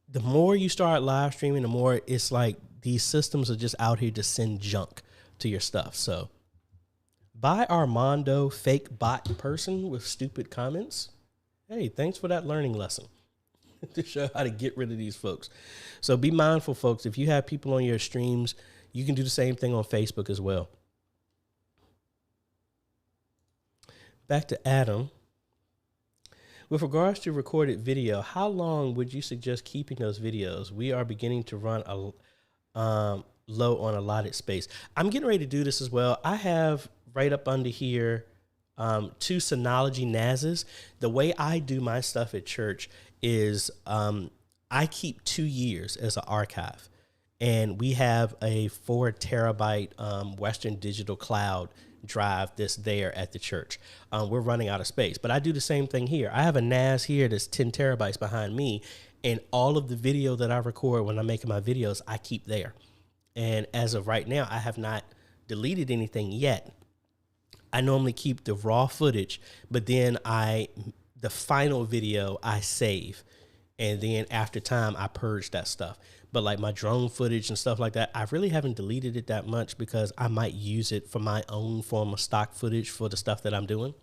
the more you start live streaming, the more it's like these systems are just out here to send junk to your stuff. So by Armando, fake bot person with stupid comments. Hey, thanks for that learning lesson to show how to get rid of these folks. So be mindful, folks. If you have people on your streams, you can do the same thing on Facebook as well. Back to Adam. With regards to recorded video, how long would you suggest keeping those videos? We are beginning to run low on allotted space. I'm getting ready to do this as well. I have right up under here 2 Synology NASs. The way I do my stuff at church is I keep 2 years as an archive. And we have a 4 terabyte Western Digital Cloud drive that's there at the church. We're running out of space, but I do the same thing here. I have a NAS here that's 10 terabytes behind me, and all of the video that I record when I'm making my videos, I keep there. And as of right now, I have not deleted anything yet. I normally keep the raw footage, but then the final video I save. And then after time, I purge that stuff. But like my drone footage and stuff like that, I really haven't deleted it that much because I might use it for my own form of stock footage for the stuff that I'm doing.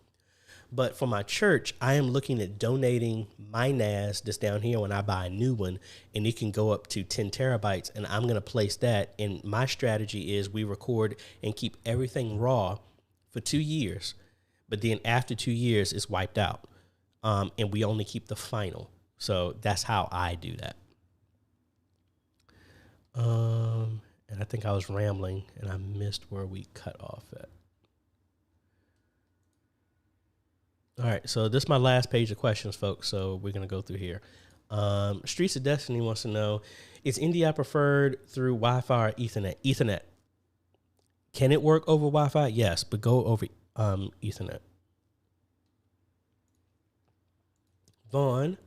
But for my church, I am looking at donating my NAS that's down here when I buy a new one, and it can go up to 10 terabytes, and I'm going to place that. And my strategy is we record and keep everything raw for 2 years, but then after 2 years, it's wiped out, and we only keep the final. So that's how I do that. And I think I was rambling, and I missed where we cut off at. All right, so this is my last page of questions, folks, so we're going to go through here. Streets of Destiny wants to know, is NDI preferred through Wi-Fi or Ethernet? Ethernet. Can it work over Wi-Fi? Yes, but go over Ethernet. Vaughn,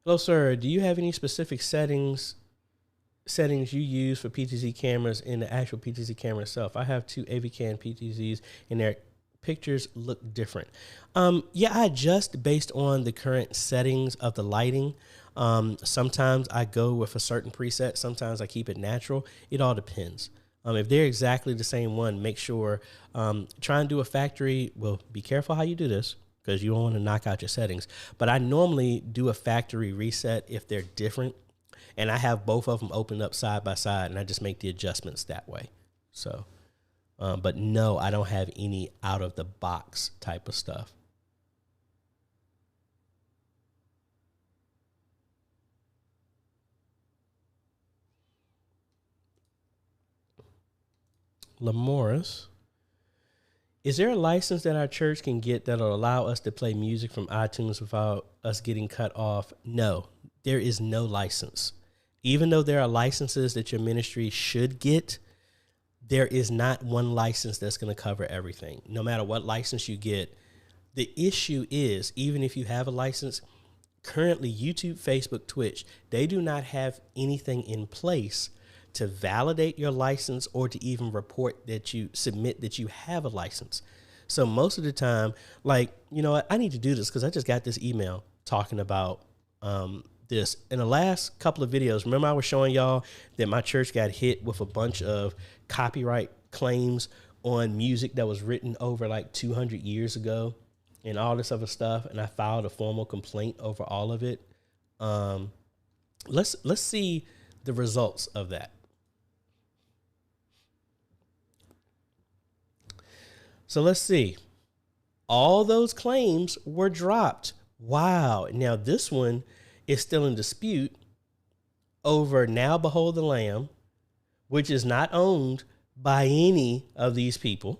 hello, sir. Do you have any specific settings you use for PTZ cameras in the actual PTZ camera itself? I have 2 AVCam PTZs, and their pictures look different. Yeah, I adjust based on the current settings of the lighting. Sometimes I go with a certain preset. Sometimes I keep it natural. It all depends. If they're exactly the same one, make sure, try and do a factory. Well, be careful how you do this, because you don't want to knock out your settings. But I normally do a factory reset if they're different. And I have both of them opened up side by side, and I just make the adjustments that way. So, but no, I don't have any out of the box type of stuff. Lamorris, is there a license that our church can get that'll allow us to play music from iTunes without us getting cut off? No, there is no license. Even though there are licenses that your ministry should get, there is not one license that's going to cover everything. No matter what license you get, the issue is, even if you have a license, currently YouTube, Facebook, Twitch, they do not have anything in place to validate your license or to even report that you submit that you have a license. So most of the time, like, you know what, I need to do this because I just got this email talking about this. In the last couple of videos, remember I was showing y'all that my church got hit with a bunch of copyright claims on music that was written over like 200 years ago and all this other stuff, and I filed a formal complaint over all of it. Let's see the results of that. So let's see. All those claims were dropped. Wow. Now this one is still in dispute over Now Behold the Lamb, which is not owned by any of these people.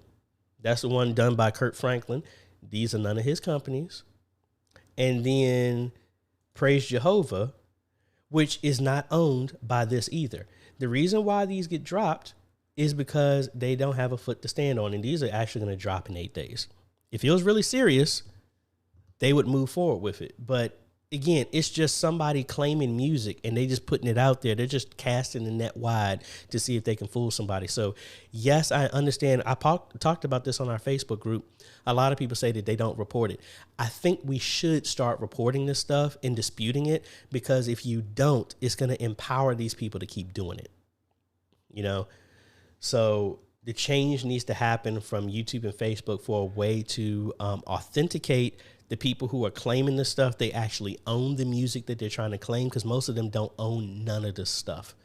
That's the one done by Kurt Franklin. These are none of his companies. And then Praise Jehovah, which is not owned by this either. The reason why these get dropped is because they don't have a foot to stand on, and these are actually going to drop in 8 days. If it was really serious, they would move forward with it. But again, it's just somebody claiming music and they just putting it out there. They're just casting the net wide to see if they can fool somebody. So yes, I understand. I talked about this on our Facebook group. A lot of people say that they don't report it. I think we should start reporting this stuff and disputing it, because if you don't, it's going to empower these people to keep doing it. You know? So the change needs to happen from YouTube and Facebook for a way to authenticate the people who are claiming this stuff. They actually own the music that they're trying to claim, because most of them don't own none of this stuff.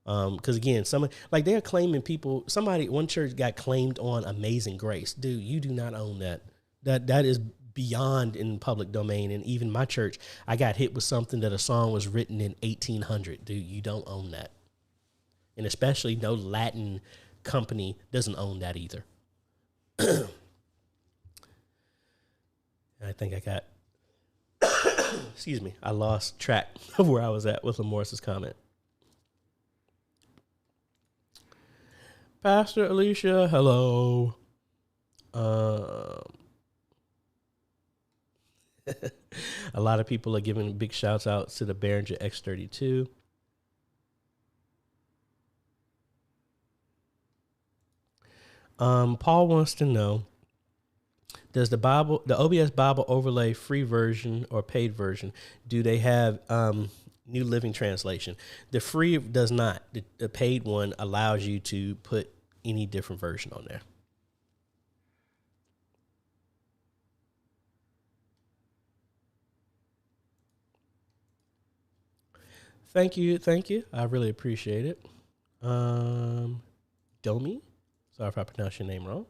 Because again, they're claiming one church got claimed on Amazing Grace. Dude, you do not own that. That is beyond in public domain. And even my church, I got hit with something that a song was written in 1800. Dude, you don't own that. And especially no Latin company doesn't own that either. I think I got, excuse me, I lost track of where I was at with Morris's comment. Pastor Alicia, hello. A lot of people are giving big shouts out to the Behringer X32. Paul wants to know, does the OBS Bible overlay free version or paid version, do they have New Living Translation? The free does not. The paid one allows you to put any different version on there. Thank you. Thank you. I really appreciate it. Domi. Sorry if I pronounced your name wrong.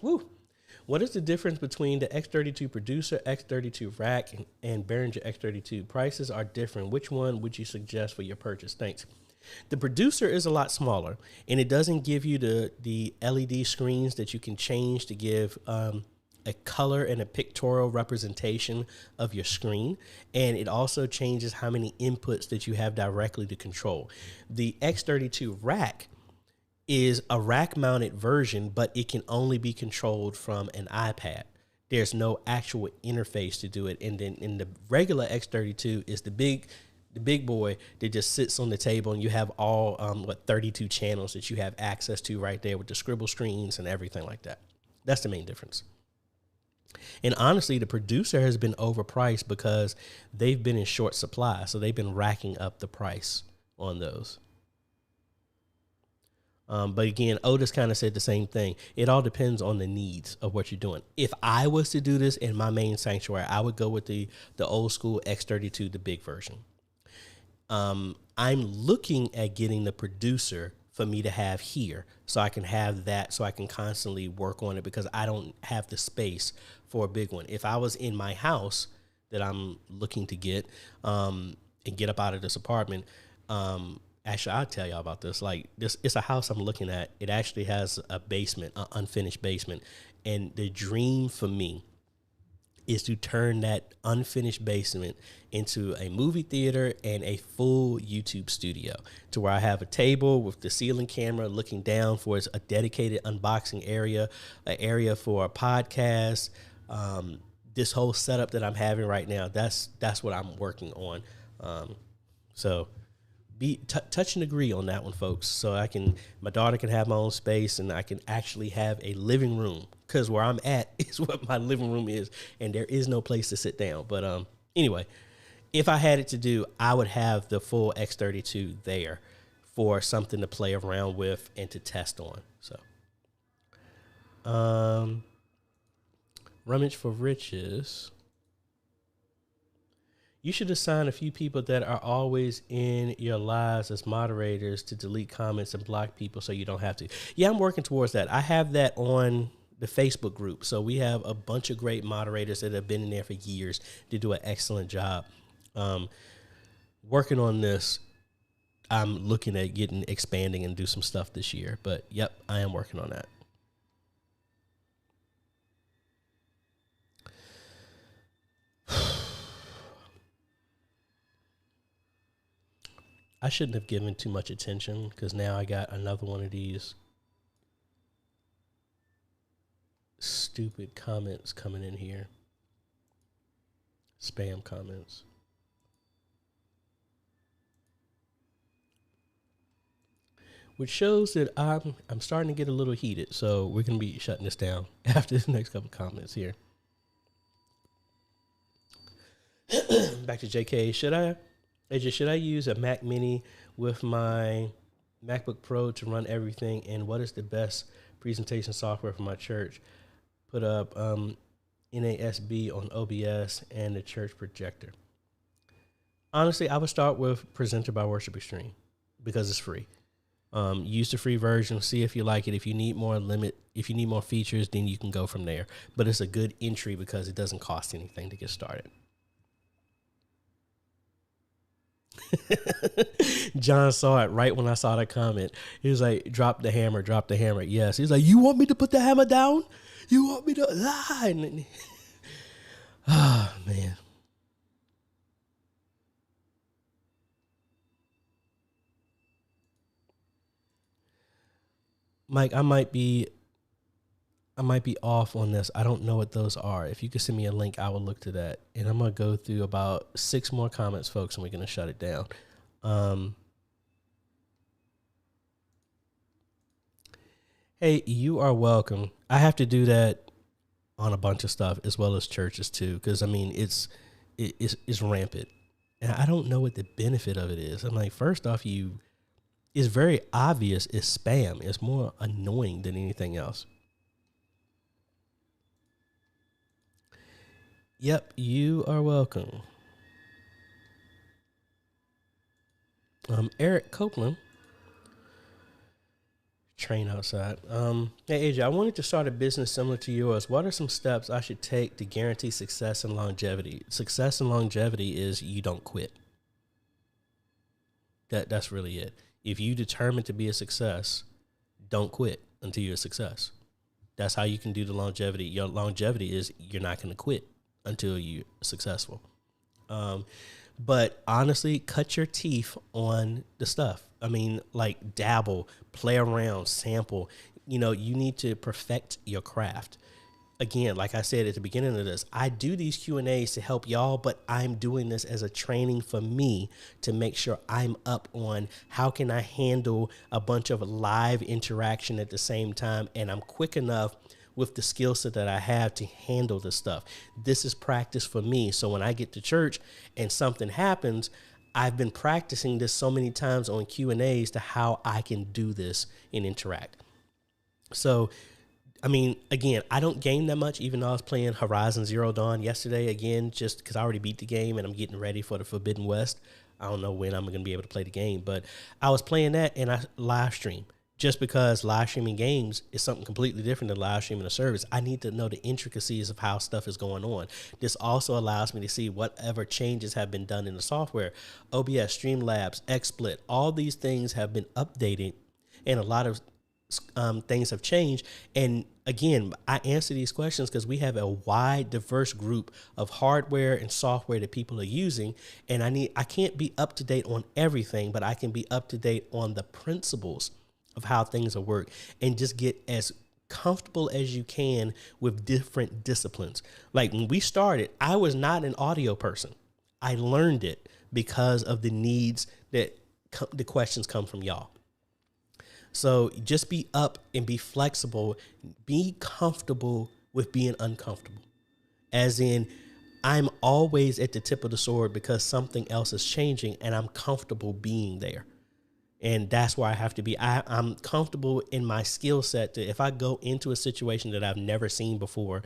Woo. What is the difference between the X32 Producer, X32 Rack, and Behringer X32? Prices are different. Which one would you suggest for your purchase? Thanks. The Producer is a lot smaller, and it doesn't give you the LED screens that you can change to give a color and a pictorial representation of your screen. And it also changes how many inputs that you have directly to control. The X32 Rack is a rack mounted version, but it can only be controlled from an iPad. There's no actual interface to do it. And then in the regular X32 is the big boy that just sits on the table, and you have all 32 channels that you have access to right there with the scribble screens and everything like that. That's the main difference. And honestly, the Producer has been overpriced because they've been in short supply. So they've been racking up the price on those. But again, Otis kind of said the same thing. It all depends on the needs of what you're doing. If I was to do this in my main sanctuary, I would go with the old school X32, the big version. I'm looking at getting the Producer for me to have here, so I can have that, so I can constantly work on it, because I don't have the space for a big one. If I was in my house that I'm looking to get and get up out of this apartment, actually, I'll tell y'all about this. Like, this, it's a house I'm looking at. It actually has a basement, an unfinished basement. And the dream for me is to turn that unfinished basement into a movie theater and a full YouTube studio, to where I have a table with the ceiling camera looking down for a dedicated unboxing area, an area for a podcast. This whole setup that I'm having right now, that's what I'm working on. So touch and agree on that one, folks. So my daughter can have my own space, and I can actually have a living room, because where I'm at is what my living room is, and there is no place to sit down. But anyway, if I had it to do, I would have the full X32 there for something to play around with and to test on. So, rummage for riches. You should assign a few people that are always in your lives as moderators to delete comments and block people so you don't have to. Yeah, I'm working towards that. I have that on the Facebook group. So we have a bunch of great moderators that have been in there for years to do an excellent job. Working on this, I'm looking at expanding and do some stuff this year. But yep, I am working on that. I shouldn't have given too much attention, because now I got another one of these stupid comments coming in here. Spam comments. Which shows that I'm starting to get a little heated. So we're going to be shutting this down after the next couple comments here. Back to JK. Should I use a Mac Mini with my MacBook Pro to run everything? And what is the best presentation software for my church? Put up NASB on OBS and the church projector. Honestly, I would start with Presenter by Worship Extreme, because it's free. Use the free version, see if you like it. If you need more features, then you can go from there. But it's a good entry because it doesn't cost anything to get started. John saw it right when I saw that comment. He was like, drop the hammer, drop the hammer. Yes. He's like, you want me to put the hammer down? You want me to lie? Oh, man. Mike, I might be off on this. I don't know what those are. If you could send me a link, I will look to that. And I'm going to go through about 6 more comments, folks, and we're going to shut it down. Hey, you are welcome. I have to do that on a bunch of stuff, as well as churches too, because I mean it's rampant, and I don't know what the benefit of it is. I'm like, first off, it's very obvious it's spam. It's more annoying than anything else. Yep, you are welcome. Eric Copeland, train outside. Hey AJ, I wanted to start a business similar to yours. What are some steps I should take to guarantee success and longevity? Success and longevity is you don't quit. That's really it. If you determine to be a success, don't quit until you're a success. That's how you can do the longevity. Your longevity is you're not going to quit until you're successful. But honestly, cut your teeth on the stuff. I mean, like dabble, play around, sample. You need to perfect your craft. Again, like I said at the beginning of this, I do these Q&As to help y'all, but I'm doing this as a training for me to make sure I'm up on how can I handle a bunch of live interaction at the same time, and I'm quick enough with the skill set that I have to handle the stuff. This is practice for me. So when I get to church and something happens, I've been practicing this so many times on Q&As to how I can do this and interact. So, I mean, again, I don't game that much, even though I was playing Horizon Zero Dawn yesterday, again, just because I already beat the game and I'm getting ready for the Forbidden West. I don't know when I'm going to be able to play the game, but I was playing that and I live stream. Just because live streaming games is something completely different than live streaming a service, I need to know the intricacies of how stuff is going on. This also allows me to see whatever changes have been done in the software. OBS, Streamlabs, XSplit, all these things have been updated, and a lot of things have changed. And again, I answer these questions because we have a wide, diverse group of hardware and software that people are using. And I can't be up to date on everything, but I can be up to date on the principles of how things will work and just get as comfortable as you can with different disciplines. Like when we started, I was not an audio person. I learned it because of the needs that the questions come from y'all. So just be up and be flexible. Be comfortable with being uncomfortable. As in, I'm always at the tip of the sword because something else is changing and I'm comfortable being there. And that's where I have to be. I'm comfortable in my skill set to, if I go into a situation that I've never seen before,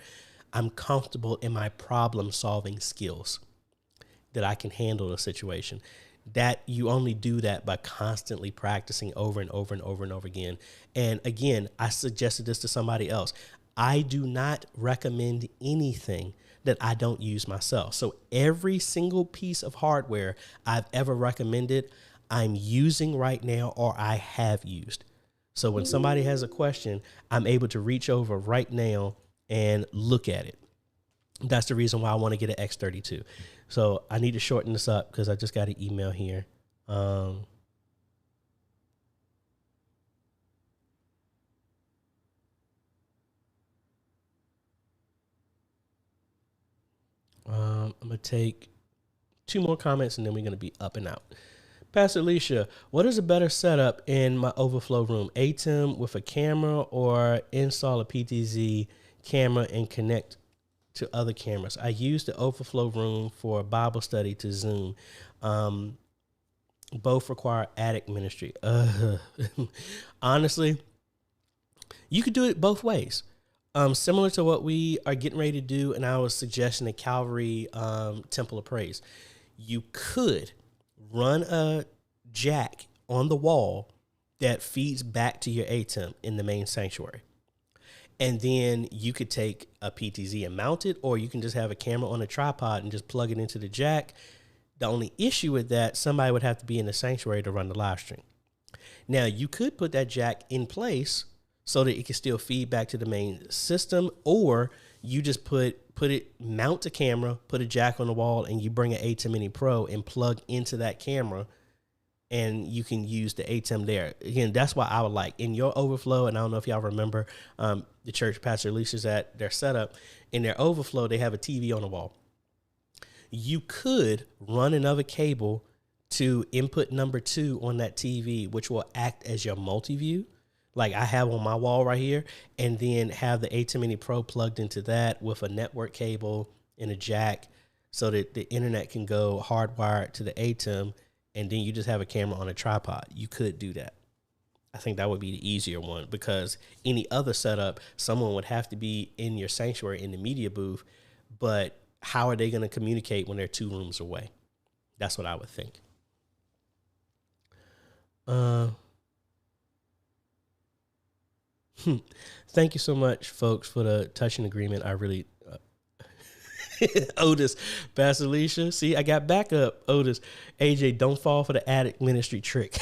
I'm comfortable in my problem solving skills that I can handle a situation. That you only do that by constantly practicing over and over and over and over again. And again, I suggested this to somebody else. I do not recommend anything that I don't use myself. So every single piece of hardware I've ever recommended, I'm using right now or I have used. So when somebody has a question, I'm able to reach over right now and look at it. That's the reason why I want to get an X32. So I need to shorten this up because I just got an email here. I'm going to take 2 more comments and then we're going to be up and out. Pastor Alicia, what is a better setup in my overflow room? ATEM with a camera or install a PTZ camera and connect to other cameras? I use the overflow room for Bible study to Zoom. Both require attic ministry. Honestly, you could do it both ways. Similar to what we are getting ready to do, and I was suggesting the Calvary Temple of Praise. You could run a jack on the wall that feeds back to your ATEM in the main sanctuary. And then you could take a PTZ and mount it, or you can just have a camera on a tripod and just plug it into the jack. The only issue with that, somebody would have to be in the sanctuary to run the live stream. Now, you could put that jack in place so that it can still feed back to the main system, or you just mount a camera, put a jack on the wall, and you bring an ATEM Mini Pro and plug into that camera, and you can use the ATEM there. Again, that's why I would like in your overflow, and I don't know if y'all remember the church Pastor Alicia's at their setup. In their overflow, they have a TV on the wall. You could run another cable to input number 2 on that TV, which will act as your multi-view, like I have on my wall right here, and then have the ATEM Mini Pro plugged into that with a network cable and a jack so that the internet can go hardwired to the ATEM, and then you just have a camera on a tripod. You could do that. I think that would be the easier one, because any other setup, someone would have to be in your sanctuary in the media booth, but how are they going to communicate when they're 2 rooms away? That's what I would think. Thank you so much, folks, for the touching agreement. I really, Otis, Basilisha. See, I got backup. Otis, AJ, don't fall for the addict ministry trick.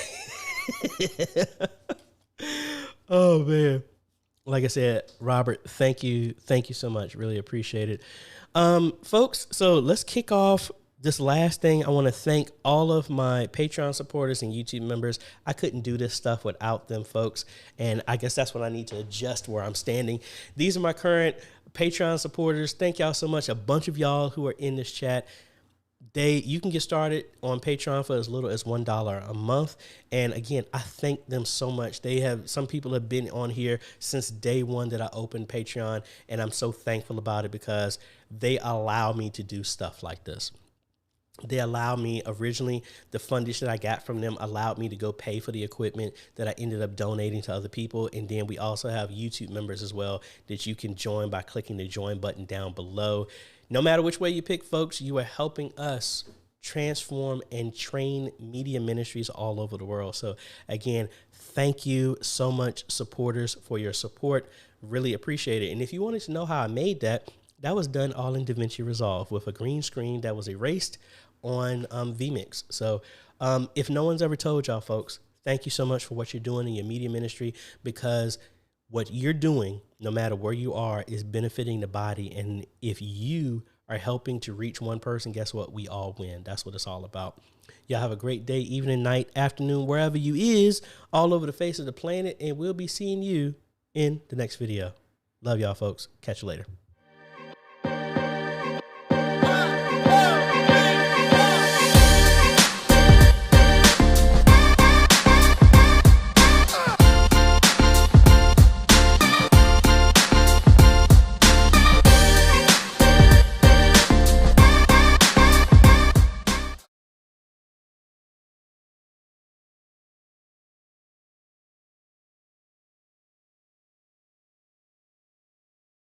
Oh man. Like I said, Robert, thank you so much. Really appreciate it. Folks, so let's kick off this last thing. I want to thank all of my Patreon supporters and YouTube members. I couldn't do this stuff without them, folks. And I guess that's when I need to adjust where I'm standing. These are my current Patreon supporters. Thank y'all so much. A bunch of y'all who are in this chat. You can get started on Patreon for as little as $1 a month. And again, I thank them so much. Some people have been on here since day one that I opened Patreon, and I'm so thankful about it because they allow me to do stuff like this. They allowed me originally, the fundage that I got from them allowed me to go pay for the equipment that I ended up donating to other people. And then we also have YouTube members as well that you can join by clicking the join button down below. No matter which way you pick, folks, you are helping us transform and train media ministries all over the world. So again, thank you so much, supporters, for your support. Really appreciate it. And if you wanted to know how I made that was done all in DaVinci Resolve with a green screen that was erased on vMix. So if no one's ever told y'all, folks, thank you so much for what you're doing in your media ministry, because what you're doing, no matter where you are, is benefiting the body. And if you are helping to reach one person, guess what? We all win. That's what it's all about. Y'all have a great day, evening, night, afternoon, wherever you is, all over the face of the planet. And we'll be seeing you in the next video. Love y'all, folks. Catch you later.